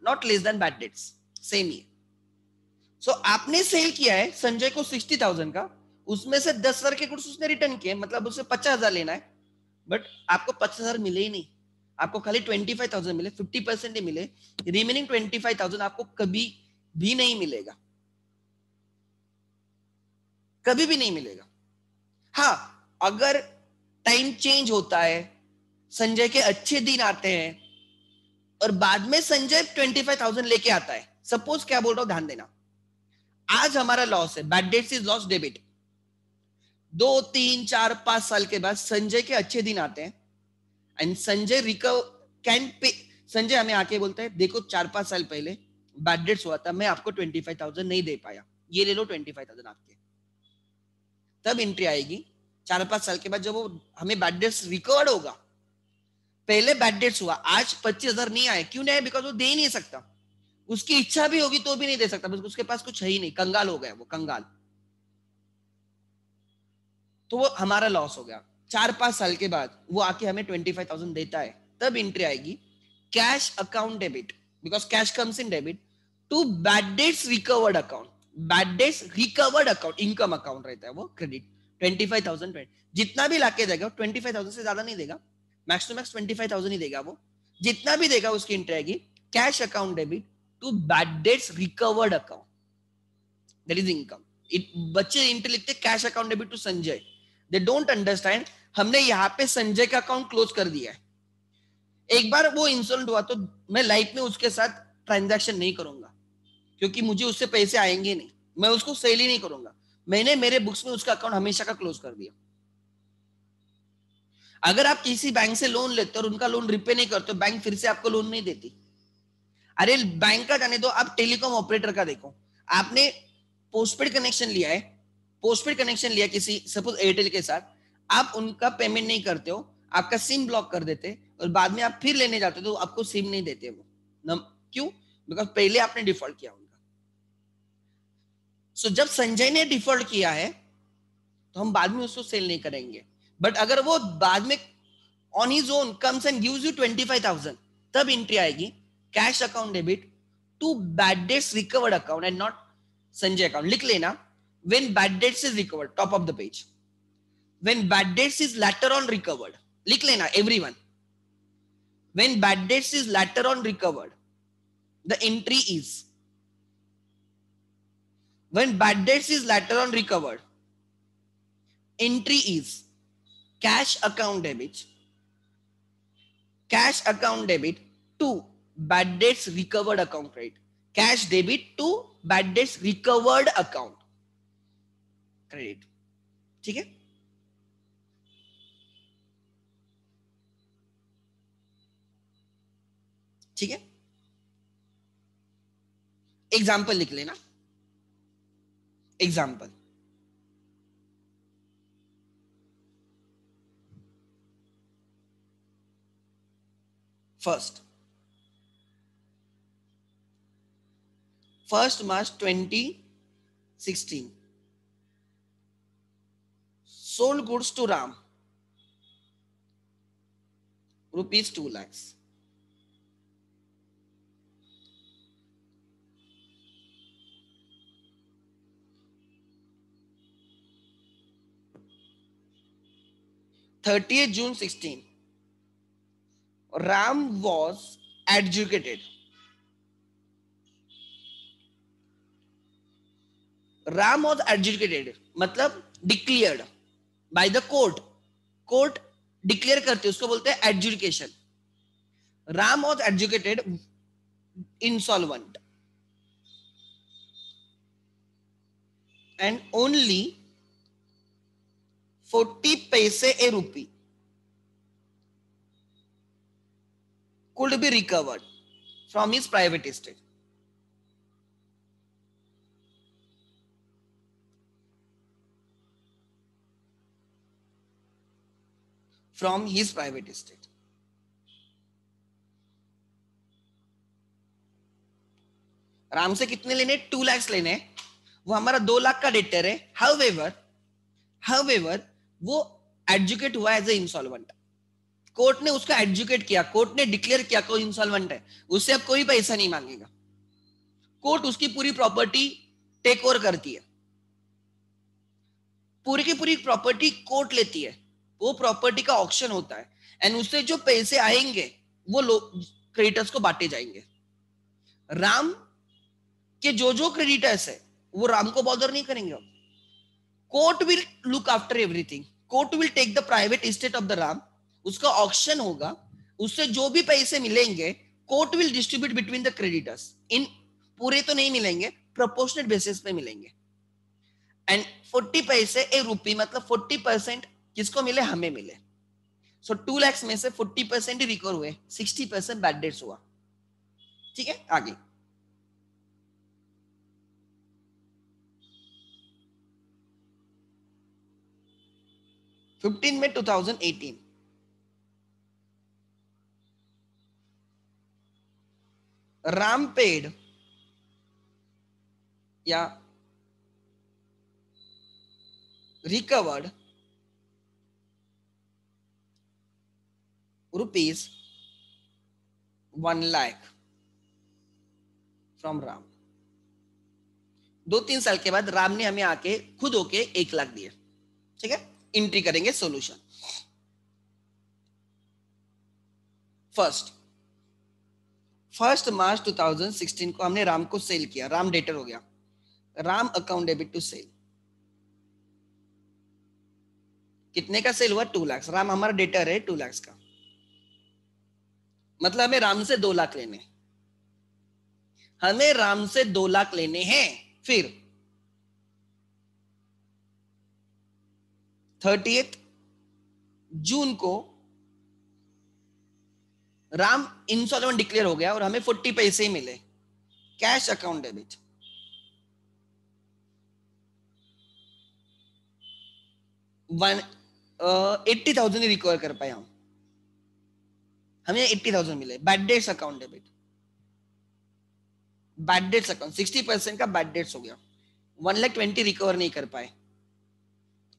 not less than bad debts, same ही। सो आपने सेल किया है संजय को 60,000 का, उसमें से 10,000 के गुड्स उसने रिटर्न किए, मतलब उसे 50,000 लेना है, बट आपको 50,000 मिले ही नहीं, आपको खाली 25,000 मिले, 50% ही मिले, रिमेनिंग 25,000 आपको कभी भी नहीं मिलेगा, कभी भी नहीं मिलेगा। हाँ, अगर टाइम चेंज होता है, संजय के अच्छे दिन आते हैं और बाद में संजय 25,000 लेके आता है, सपोज क्या बोल रहा हूं ध्यान देना, आज हमारा लॉस है, bad debts is loss debit, 2 3 4 5 साल के बाद संजय के अच्छे दिन आते हैं and Sanjay recover can pay, Sanjay हमें आके बोलता है देखो 4 5 साल पहले बैड डेट्स हुआ था, मैं आपको 25,000 नहीं दे पाया, ये ले लो 25,000 आपके, तब एंट्री आएगी 4 5 साल के बाद जब वो हमें बैड डेट्स रिकवर्ड होगा। पहले बैड डेट्स हुआ, आज 25,000 नहीं आए, क्यों नहीं आए? बिकॉज वो दे ही नहीं सकता, उसकी इच्छा भी होगी तो भी नहीं दे सकता, बस उसके पास कुछ है ही नहीं, कंगाल हो गया वो, कंगाल, तो वो हमारा लॉस हो गया। 4 5 साल के बाद वो आके हमें 25,000 देता है, तब एंट्री आएगी cash account debit, because cash comes in debit to bad debts recovered account, bad debts recovered account, income account रहता है वो, क्रेडिट 25,000, जितना भी लाके देगा 25,000 से ज्यादा नहीं देगा, मैक्स टू मैक्स 25,000 ही देगा वो, जितना भी देगा उसकी एंट्री आएगी cash account debit to bad debts recovered account, that is income. बच्चे इंटर लिखते cash account debit to Sanjay, they don't understand हमने यहाँ पे संजय का अकाउंट क्लोज कर दिया है, एक बार वो इंसल्ट हुआ तो मैं लाइफ में उसके साथ ट्रांजैक्शन नहीं करूंगा, क्योंकि मुझे उससे पैसे आएंगे नहीं, मैं उसको सेल ही नहीं करूंगा, मैंने मेरे बुक्स में उसका अकाउंट हमेशा का क्लोज कर दिया। अगर आप किसी बैंक से लोन लेते हो और उनका लोन रिपे नहीं करते, बैंक फिर से आपको लोन नहीं देती। अरे बैंक का जाने दो, आप टेलीकॉम ऑपरेटर का देखो, आपने पोस्टपेड कनेक्शन लिया है, पोस्टपेड कनेक्शन लिया किसी सपोज एयरटेल के साथ, आप उनका पेमेंट नहीं करते हो, आपका सिम ब्लॉक कर देते और बाद में आप फिर लेने जाते हो तो आपको सिम नहीं देते वो, क्यों? बिकॉज पहले आपने डिफॉल्ट किया उनका। सो जब संजय ने डिफॉल्ट किया है तो हम बाद में उसको सेल नहीं करेंगे, बट अगर वो बाद में on his own comes and gives you 25,000, तब एंट्री आएगी cash account debit to bad debts recovered account and not Sanjay account. लिख लेना, when bad debts is recovered, top of the page, when bad debts is later on recovered, लिख लेना everyone, when bad debts is later on recovered, the entry is, when bad debts is later on recovered, entry is cash account debit, cash account debit to bad debts recovered account, right? Cash debit to bad debts recovered account, credit, ठीक है? ठीक है, example लिख लेना, example, first March 2016, sold goods to Ram, rupees 2 lakhs. June 16, Ram was adjudicated. Ram was adjudicated मतलब declared by the court, court declare करते उसको बोलते हैं adjudication. Ram was adjudicated insolvent and only 40 paise a rupee could be recovered from his private estate. From his private estate. Ram से कितने लेने? 2 लाख लेने, वो हमारा 2 लाख का डेटर है। हाउएवर वो एडजुकेट हुआ एज ए इंसॉल्वेंट, कोर्ट ने उसका एडजुकेट किया, कोर्ट ने डिक्लेयर किया कोई इंसॉल्वेंट है, उससे अब कोई पैसा नहीं मांगेगा, कोर्ट उसकी पूरी प्रॉपर्टी टेक ओवर करती है, पूरी की पूरी प्रॉपर्टी कोर्ट लेती है, वो प्रॉपर्टी का ऑक्शन होता है एंड उससे जो पैसे आएंगे वो क्रेडिटर्स को बांटे जाएंगे। राम के जो क्रेडिटर्स है वो राम को बॉदर नहीं करेंगे, court will look after everything, court will take the private estate of the Ram, उसका ऑक्शन होगा, उससे जो भी पैसे मिलेंगे court will distribute between the creditors, इन पूरे तो नहीं मिलेंगे, प्रोपोर्शनेट बेसिस पे मिलेंगे। एंड 40 पैसे ए रुपी, मतलब 40% किसको मिले, हमें मिले। सो 2 लाख में से 40% ही रिकवर हुए, 60% बैड डेट्स हुआ। ठीक है, आगे 15 में 2018 राम पेड या recovered rupees 1 lakh from Ram. 2-3 साल के बाद राम ने हमें आके खुद होके 1 लाख दिए। ठीक है, एंट्री करेंगे सॉल्यूशन। फर्स्ट मार्च 2016 को हमने राम को सेल किया, राम डेटर हो गया, Ram account debit to sale. कितने का सेल हुआ, 2 लाख। राम हमारा डेटर है 2 लाख का, मतलब हमें राम से 2 लाख लेने, हमें राम से 2 लाख लेने हैं। फिर 30 जून को राम इंसॉल्वेंट डिक्लेयर हो गया और हमें 40 पैसे ही मिले, कैश अकाउंट डेबिट। वन 80,000 ही रिकवर कर पाए हम, हमें 80,000 मिले। Bad debts account debit, bad debts account 60% का बैड डेट्स हो गया, 1,20,000 रिकवर नहीं कर पाए।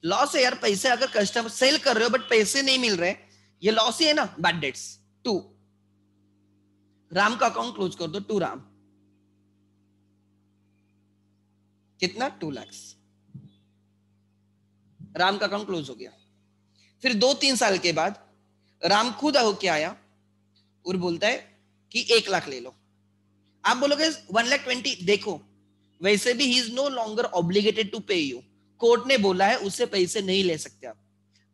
लॉस है यार, पैसे अगर कस्टमर सेल कर रहे हो बट पैसे नहीं मिल रहे, ये लॉस ही है ना, बैड डेट्स। 2 राम का अकाउंट क्लोज कर दो, 2 राम, कितना, 2 लाख, राम का अकाउंट क्लोज हो गया। फिर 2-3 साल के बाद राम खुद होके आया और बोलता है कि 1 लाख ले लो। आप बोलोगे 1,20,000, देखो वैसे भी he is no longer obligated to pay you, court ने बोला है उससे पैसे नहीं ले सकते आप,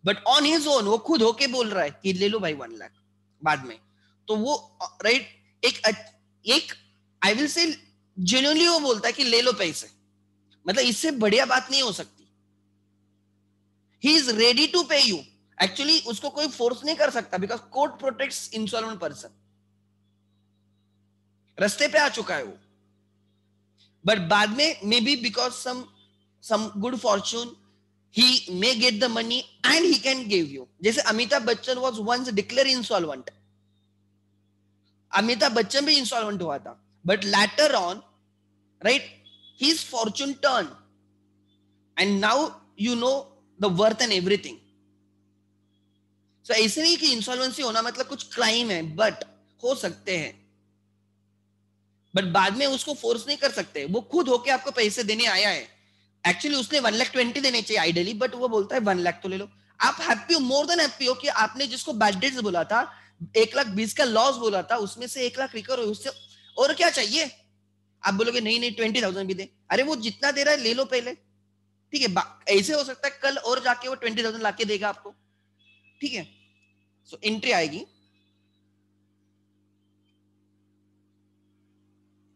बट ऑन हिज ओन वो खुद होके बोल रहा है कि ले लो भाई 1 लाख बाद में। तो वो राइट, एक आई विल से जेन्युइनली वो बोलता है कि ले लो पैसे, मतलब इससे बढ़िया बात नहीं हो सकती। He is ready to pay you, actually उसको कोई फोर्स नहीं कर सकता because court protects insolvent person, रास्ते पे आ चुका है वो। बट बाद में maybe because some good fortune he may get the money and he can give you, जैसे Amitabh Bachchan was once declared insolvent, Amitabh Bachchan भी इंसॉल्वेंट हुआ था, but later on right his fortune turned and now you know the worth and everything। so ऐसे नहीं कि insolvency होना मतलब कुछ क्राइम है, बट हो सकते हैं, बट बाद में उसको फोर्स नहीं कर सकते, वो खुद होके आपको पैसे देने आया है। एक्चुअली उसने 1,20,000 देने चाहिए आइडियली, बट वो बोलता है 1 लाख तो ले लो। आप हैप्पी हो, मोर देन हैप्पी हो कि आपने जिसको बैड डेट्स बोला था, 1,20,000 का लॉस बोला था, उसमें से 1 लाख रिकवर हो, उससे और क्या चाहिए। आप बोलोगे नहीं नहीं 20,000 भी दे, अरे वो जितना दे रहा है ले लो पहले, ठीक है। ऐसे हो सकता है कल और जाके वो 20,000 लाके देगा आपको, ठीक है। सो एंट्री आएगी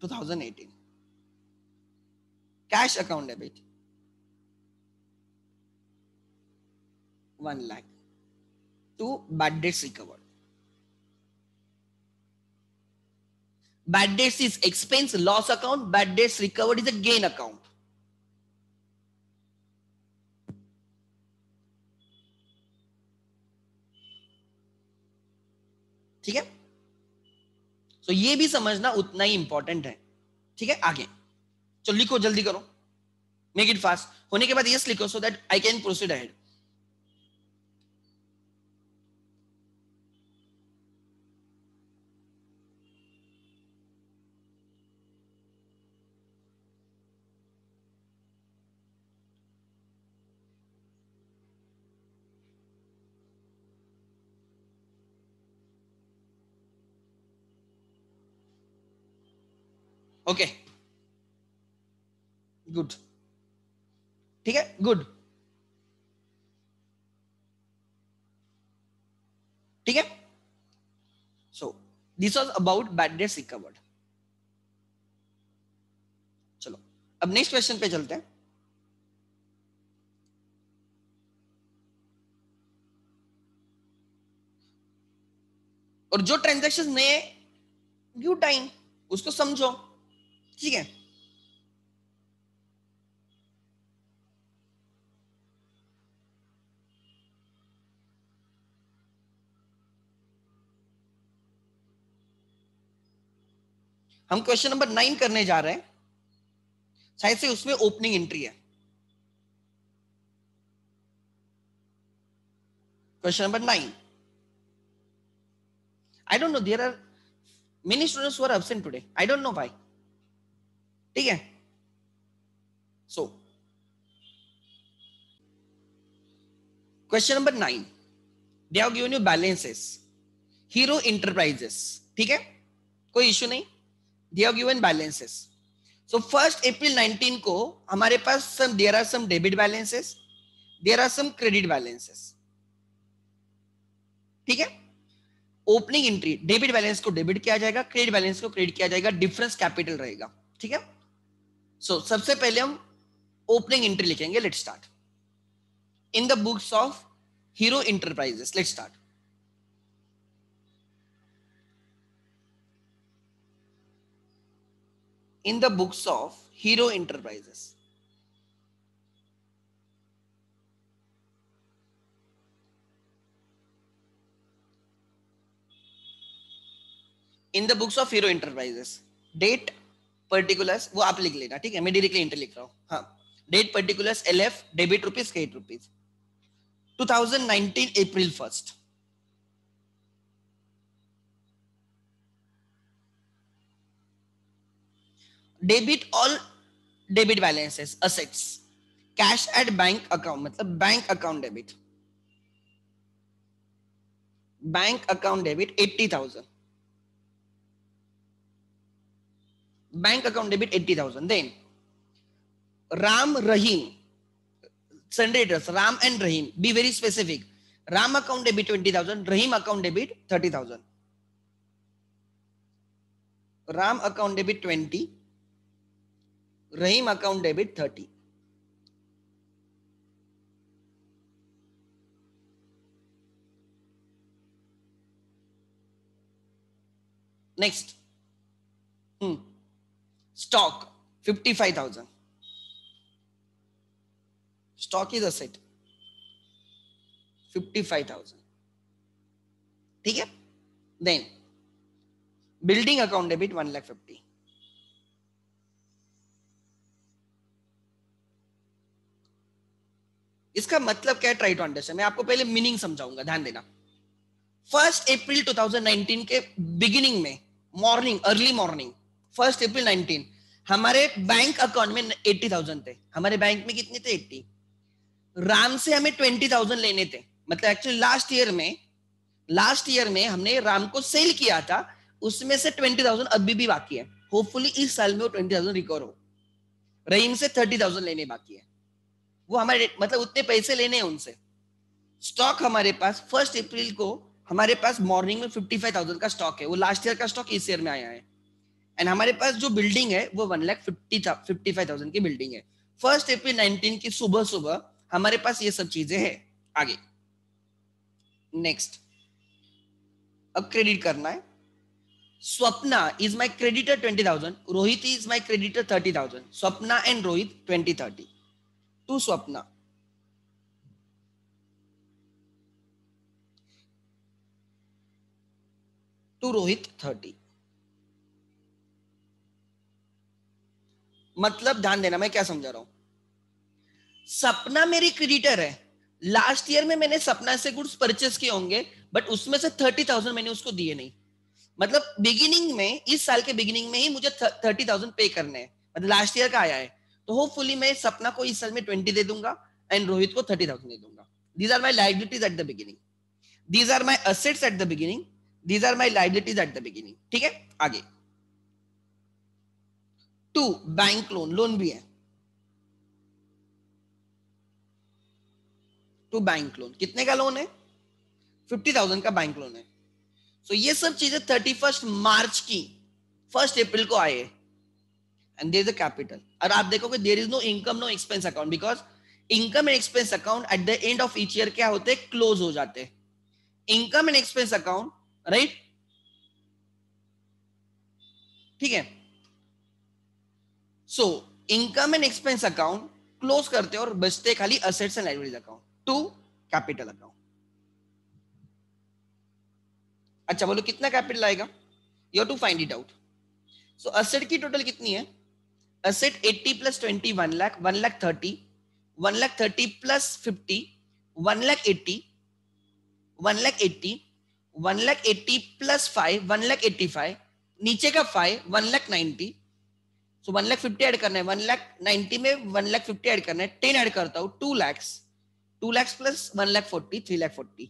2018, cash account debit 1 lakh to bad debts recovered. Bad debts is expense loss account, bad debts recovered is a gain account। ठीक है, तो ये भी समझना उतना ही इंपॉर्टेंट है। ठीक है, आगे चलो लिखो, जल्दी करो, मेक इट फास्ट। होने के बाद यस लिखो सो that I can proceed ahead. Okay good, ठीक है गुड। ठीक है. So this was about bad debts recovered. चलो अब नेक्स्ट क्वेश्चन पे चलते हैं. और जो ट्रांजैक्शन नए, गिव टाइम, उसको समझो. ठीक है. हम क्वेश्चन नंबर 9 करने जा रहे हैं. शायद से उसमें ओपनिंग एंट्री है. Question number 9. I don't know. There are many students who are absent today. I don't know why. ठीक है. So, question number 9. They have given you balances. Hero Enterprises. ठीक है. कोई इश्यू नहीं. They have given balances. So, 1st April 19 को हमारे पास there are some debit balances. There are some credit balances. ठीक है. ओपनिंग एंट्री, डेबिट बैलेंस को debit किया जाएगा, क्रेडिट बैलेंस को क्रेडिट किया जाएगा, डिफरेंस कैपिटल रहेगा. ठीक है. सो सबसे पहले हम ओपनिंग एंट्री लिखेंगे. Let's start. In the books of Hero Enterprises. Let's start. In the books of Hero Enterprises. In the books of Hero Enterprises. Date particulars वो आप लिख लेना. ठीक है. मैं डायरेक्टली एंट्री लिख रहा हूं. हाँ. Date particulars LF, debit rupees, credit rupees. 2019 April 1st. Debit all debit balances, assets. Cash at bank account मतलब bank account debit. Bank account debit 80,000. Bank account debit 80,000. Then Ram Rahim, sundry debtors, Ram and Rahim. Be very specific. Ram account debit 20,000. Rahim account debit 30,000. Ram account debit 20. Rahim account debit 30. Next. Stock 55,000. Stock is asset 55,000. ठीक है. Then building account debit 1,50,000. इसका मतलब क्या है? Try to understand. मैं आपको पहले meaning समझाऊंगा, ध्यान देना. 1st April 2019 के बिगिनिंग में, morning, early morning, 1st April 19 हमारे बैंक अकाउंट में 80,000 थे. हमारे बैंक में कितने थे? 80. राम से हमें 20,000 लेने थे. मतलब एक्चुअली लास्ट ईयर में हमने राम को सेल किया था, उसमें से 20,000 अभी भी बाकी है. होपफुली इस साल में वो 20,000 रिकवर हो. रहीम से 30,000 लेने बाकी है. वो हमारे मतलब उतने पैसे लेने हैं उनसे. स्टॉक हमारे पास 1st April को हमारे पास मॉर्निंग में 55,000 का स्टॉक है. वो लास्ट ईयर का स्टॉक इस ईयर में आया है. एंड हमारे पास जो बिल्डिंग है वो 1,55,000 की बिल्डिंग है. 1st April 19 की सुबह सुबह हमारे पास ये सब चीजें हैं. आगे नेक्स्ट. अब क्रेडिट करना है. Swapna is my creditor 20,000. Rohit is my creditor 30,000. Swapna and Rohit 20-30. To Swapna. To Rohit 30. मतलब ध्यान देना मैं क्या समझा रहा हूं. सपना मेरी क्रेडिटर है. लास्ट ईयर में मैंने सपना से गुड्स परचेस किए होंगे, बट उसमें से 30,000 मैंने उसको दिए नहीं. मतलब बिगिनिंग में, इस साल के बिगिनिंग में ही मुझे 30,000 पे करने हैं. मतलब लास्ट ईयर का आया है. तो होपफुली मैं सपना को इस साल में 20 दे दूंगा एंड रोहित को 30,000 दे दूंगा. These are my liabilities at the beginning. These are my assets at the beginning. These are my liabilities at the beginning. ठीक है. आगे 2 बैंक लोन. लोन भी है. To bank loan. कितने का लोन है? 50,000 का बैंक लोन है। सो ये सब चीजें 31 मार्च की 1 अप्रैल को आए and there is a capital. और आप देखोगे there is no income no expense account, because income and expense account at the end of each year क्या होते हैं, क्लोज हो जाते हैं। Income and expense account, right, ठीक है। So income and expense account close करते हैं और बचते खाली assets and liabilities account to capital account. अच्छा बोलो कितना कैपिटल आएगा, you have to find it out. So asset की टोटल कितनी है, asset 80 plus 20 1 lakh, 1 lakh 30, 1 lakh 30 plus 50 1 lakh 80, 1 lakh 80, 1 lakh 80 plus 5 1 lakh 85, नीचे का 5 1 लाख 90। सो 1 लाख 50 ऐड करना है, 1 लाख 90 में 1 लाख 50 ऐड करना है, 10 ऐड करता हूं 2 lakhs, 2 lakhs plus 1 lakh 40 3 lakh 40,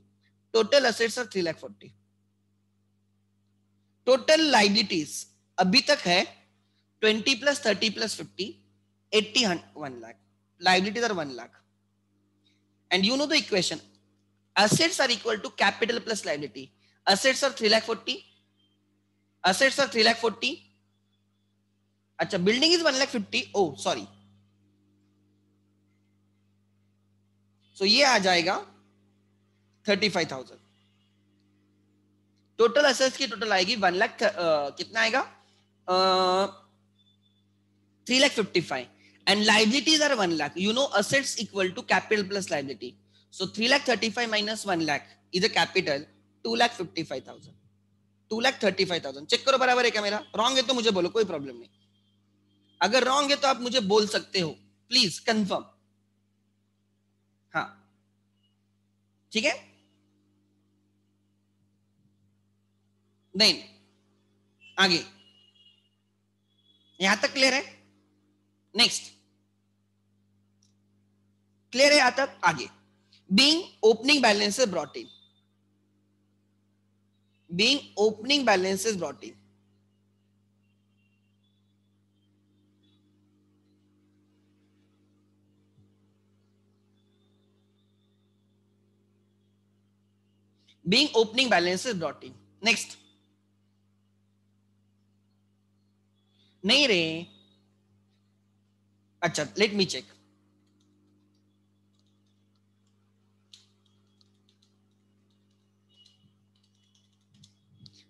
total assets are 3 lakh 40। Total liabilities अभी तक है 20 plus 30 plus 50 80 1 lakh, liabilities are 1 lakh, and you know the equation, assets are equal to capital plus liability, assets are 3 lakh 40, assets are 3 lakh 40, अच्छा building is 1 lakh 50, oh sorry, so ये आ जाएगा 35,000। Total assets की total आएगी 1 लाख कितना आएगा 3,55,000 and liabilities are 1 lakh, you know assets equal to capital plus liability, so 3,35,000 minus 1 lakh is a capital 2,55,000, 2,35,000। Check करो बराबर है क्या मेरा, रॉन्ग है तो मुझे बोलो, कोई प्रॉब्लम नहीं, अगर रॉन्ग है तो आप मुझे बोल सकते हो, प्लीज कंफर्म। हाँ ठीक है, नहीं आगे यहां तक क्लियर है, नेक्स्ट क्लियर है यहां तक, आगे being opening balances brought in, being opening balances brought in, being opening balances brought in, next नहीं रे, अच्छा let me check,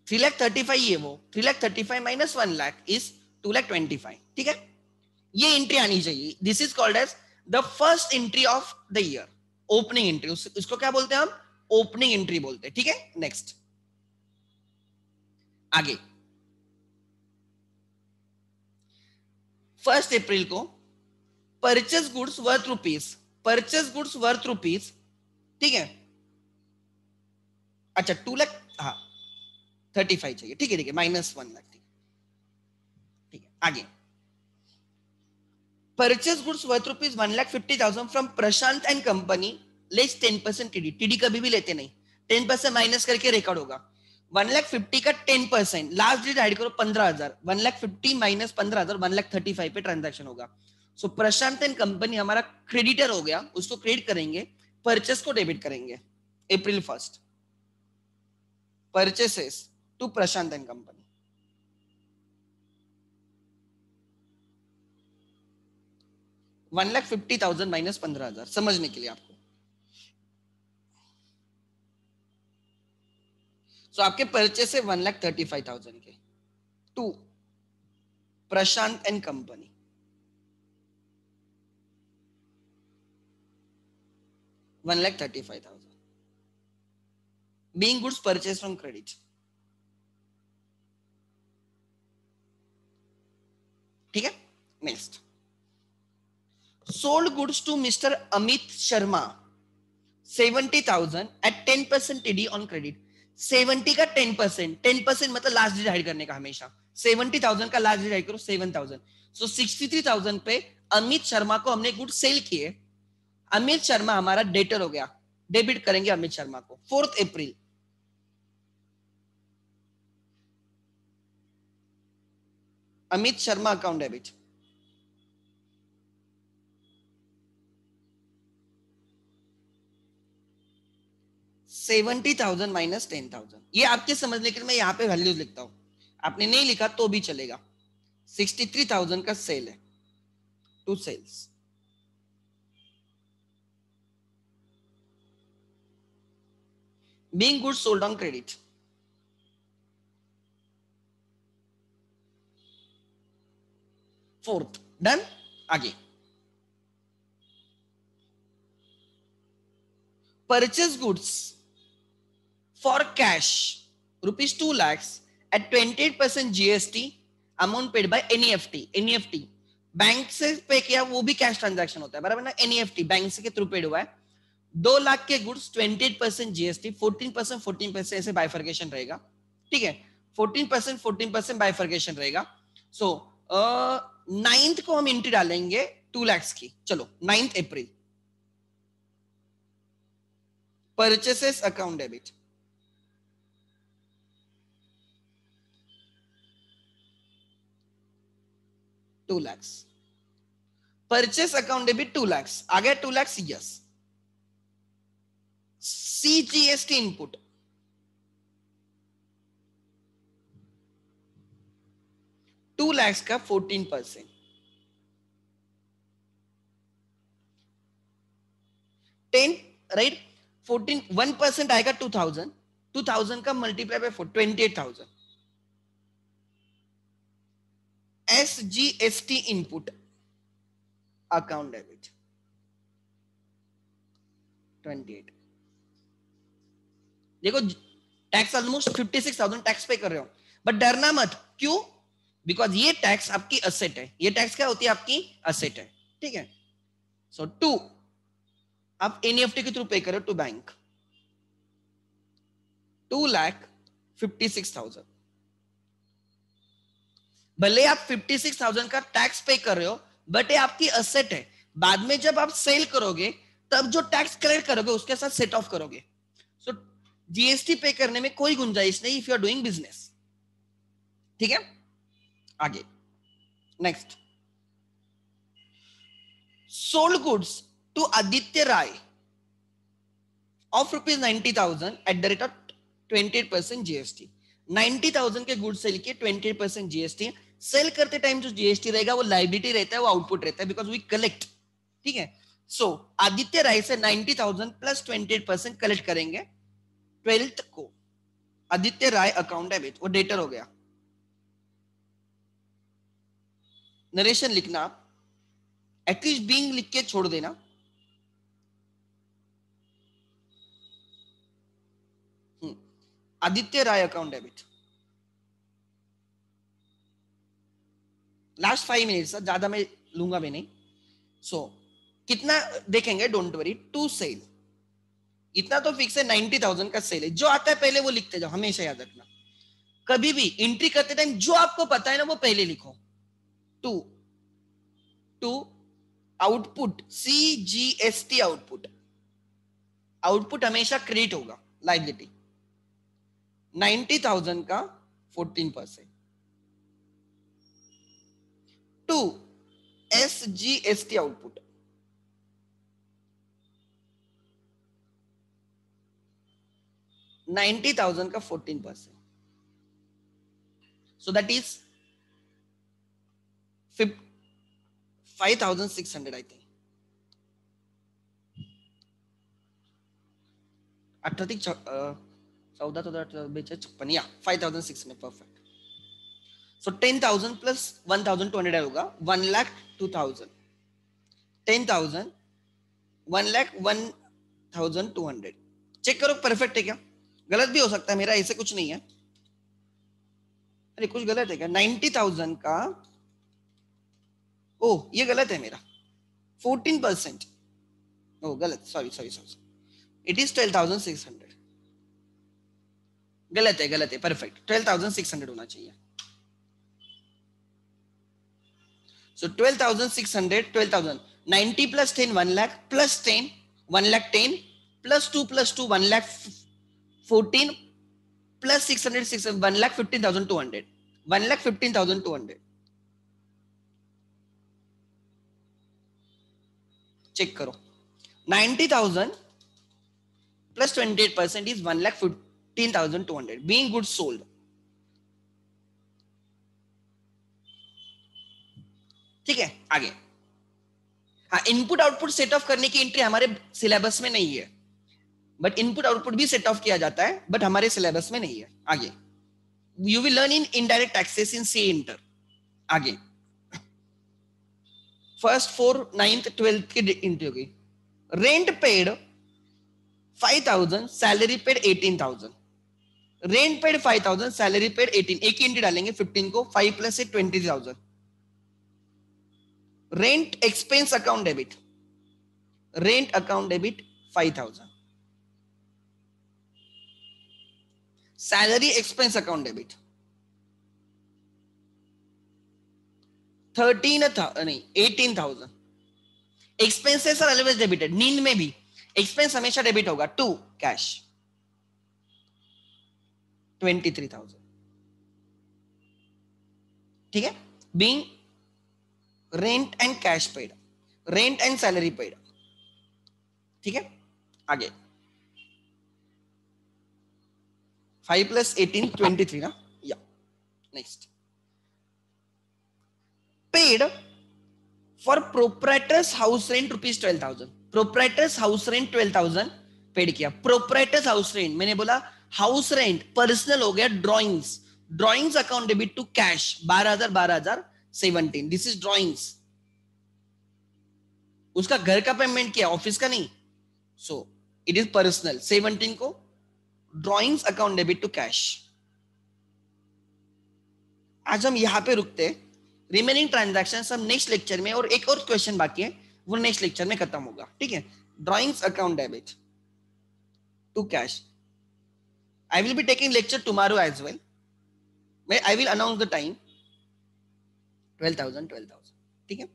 three lakh 35 ये वो 3,35,000 माइनस 1 लाख इज 2,25,000, ठीक है, ये एंट्री आनी चाहिए, this is called as the first entry of the year, opening entry, उसको क्या बोलते हैं हम, ओपनिंग एंट्री बोलते हैं, ठीक है। नेक्स्ट आगे 1 अप्रैल को purchase goods worth rupees, purchase goods worth rupees, ठीक है, अच्छा 2 लाख, हाँ 35 चाहिए, ठीक है ठीक है, माइनस 1 लाख, ठीक है आगे purchase goods worth rupees 1,50,000 from Prashant and company, less 10% TD, TD कभी भी लेते नहीं, 10% माइनस करके रिकॉर्ड होगा, 1,50,000 का 10%, लास्ट डेट ऐड करो 15,000, 1,50,000 माइनस 15,000 1,35,000 पे ट्रांजैक्शन होगा। सो प्रशांत एंड कंपनी हमारा क्रेडिटर हो गया, उसको क्रेडिट करेंगे, परचेस को डेबिट करेंगे, April 1st purchases to Prashant and company, 1,50,000 minus 15,000, समझने के लिए आपको, सो आपके परचेस है 1,35,000 के to Prashant and Company, 1,35,000 being goods purchased from credit, ठीक है। Next sold goods to Mr. Amit Sharma 70,000 at 10% TD on credit, 70 का 10%, 10% मतलब लास्ट डेट हाइड करने का, हमेशा 70,000 का लास्ट डेट हाइड करो 7,000, सो 63,000 पे अमित शर्मा को हमने गुड सेल किए, अमित शर्मा हमारा डेटर हो गया, डेबिट करेंगे अमित शर्मा को 4 April, Amit Sharma account debit, 70,000 minus 10,000, ये आपके समझने के लिए मैं यहाँ पे वैल्यूज लिखता हूँ, आपने नहीं लिखा तो भी चलेगा। 63,000 का सेल है, to sales. Being goods sold on credit, fourth done. आगे purchase goods for cash rupees 2 lakhs at 28% GST amount paid by NEFT. NEFT bank से पे किया, वो भी कैश ट्रांजैक्शन होता है बराबर ना। एनईएफटी बैंक से के थ्रू पेड हुआ है। 2 लाख के गुड्स 28% जीएसटी, 14% 14% ऐसे बाइफर्केशन रहेगा, ठीक है। 14% 14% बाइफर्केशन रहेगा। सो नाइन्थ को हम एंट्री डालेंगे 2 lakhs की। चलो 9 April purchases account debit, to lakhs purchase account debit 2 lakhs आ गया। 2 lakhs yes. CGST input 2 lakhs का 14%, 10 राइट। 14 1% आएगा 2000, 2000 का multiply by 28,000। SGST input account debit 28। देखो टैक्स ऑलमोस्ट 56,000 टैक्स पे कर रहे हो, बट डरना मत। क्यों? बिकॉज ये टैक्स आपकी असेट है। ये टैक्स क्या होती है? आपकी असेट है, ठीक है। सो 2 आप एनईएफटी के थ्रू पे करो टू बैंक, 2,56,000। भले आप 56,000 का टैक्स पे कर रहे हो, बट ये आपकी असेट है। बाद में जब आप सेल करोगे तब जो टैक्स कलेक्ट करोगे उसके साथ सेट ऑफ करोगे। सो जीएसटी पे करने में कोई गुंजाइश नहीं if you are doing business, ठीक है। आगे next, sold goods to Aditya Rai of rupees 90,000 at the rate of 28% GST. 90,000 के गुड्स सेल किए, 28% जीएसटी। सेल करते टाइम जो जीएसटी रहेगा वो लाइबिलिटी रहता है, वो आउटपुट रहता है, बिकॉज वी कलेक्ट, ठीक है। सो आदित्य राय से 90,000 प्लस 28% कलेक्ट करेंगे 12th को। आदित्य राय अकाउंट डेबिट, वो डेटर हो गया। नरेशन लिखना, एटलीस्ट बीइंग लिख के छोड़ देना। आदित्य राय अकाउंट डेबिट, लास्ट 5 मिनट्स, ज्यादा मैं लूंगा भी नहीं। सो कितना देखेंगे, डोंट वरी। टू सेल, इतना तो फिक्स है, 90,000 का सेल है। जो आता है पहले वो लिखते जाओ, हमेशा याद रखना। कभी भी एंट्री करते टाइम जो आपको पता है ना वो पहले लिखो। To to output, CGST output, output हमेशा क्रेडिट होगा, लाइबिलिटी। 90,000 का 14%। टू एसजीएसटी आउटपुट, 90,000 का 14%। So that is 5,600 I think. 5,600 perfect. So 10,000 plus 1,200 होगा 1,02,000। 10,000 1,01,200। चेक करो परफेक्ट है क्या? गलत भी हो सकता है मेरा, ऐसे कुछ नहीं है। अरे कुछ गलत है क्या? 90,000 का, ओह ये गलत है मेरा, 14%। ओह गलत, sorry sorry sorry, it is 12,600। गलत है परफेक्ट, 12,600 होना चाहिए। सो 12,600, 12,000, 90 plus 10 1 lakh plus 10 1 lakh 10 plus 2 plus 2 1 lakh 14 plus 600 6 1 lakh 15,200, 1 lakh 15,200। Check करो, 90,000 plus 28% is 1,15,200 being goods sold. ठीक है, आगे. हाँ, इनपुट आउटपुट सेट ऑफ करने की एंट्री हमारे सिलेबस में नहीं है, बट इनपुट आउटपुट भी सेट ऑफ किया जाता है, बट हमारे सिलेबस में नहीं है. आगे, you will learn in indirect taxes in C inter. आगे, फर्स्ट 4 9th 12th की एंट्री होगी. Rent paid 5,000, salary paid 18,000. Rent paid 5,000, salary paid 18. एक ही एंट्री डालेंगे 15 को, 5 plus 20,000. Rent expense account debit, rent account debit 5,000. Salary expense account debit 18,000. Expenses are always debited. नींद में भी एक्सपेंस हमेशा डेबिट होगा. To cash 23,000. ठीक है, being rent and cash paid, rent and salary paid. ठीक है, आगे 5 प्लस 18 23 ना. या next, paid for proprietor's house rent ₹12,000. Proprietor's house rent 12,000 paid किया. प्रोप्राइटर्स हाउस रेंट, मैंने बोला हाउस रेंट पर्सनल हो गया. Drawings, drawings account debit to cash 12,000 17. This is drawings. उसका घर का पेमेंट किया, ऑफिस का नहीं. So it is personal. 17 को drawings account debit to cash. आज हम यहां पे रुकते हैं. रिमेनिंग ट्रांजैक्शन हम नेक्स्ट लेक्चर में, और एक और क्वेश्चन बाकी है, वो नेक्स्ट लेक्चर में खत्म होगा. ठीक है, drawings account debit to cash. I will be taking lecture tomorrow as well. I will announce the time. 12,000. ठीक है,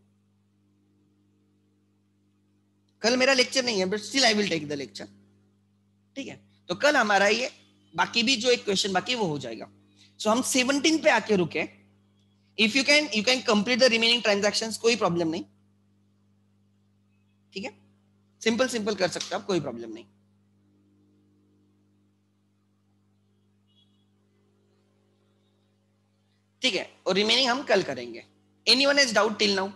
कल मेरा लेक्चर नहीं है, but still I will take the lecture. ठीक है, तो कल हमारा ये बाकी भी जो एक क्वेश्चन बाकी वो हो जाएगा. सो हम 17 पे आके रुके. If you can complete the remaining transactions, कोई प्रॉब्लम नहीं. ठीक है, सिंपल सिंपल कर सकते हो आप, कोई प्रॉब्लम नहीं. ठीक है, और रिमेनिंग हम कल करेंगे. Anyone has doubt till now?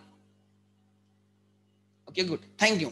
Okay, good, thank you.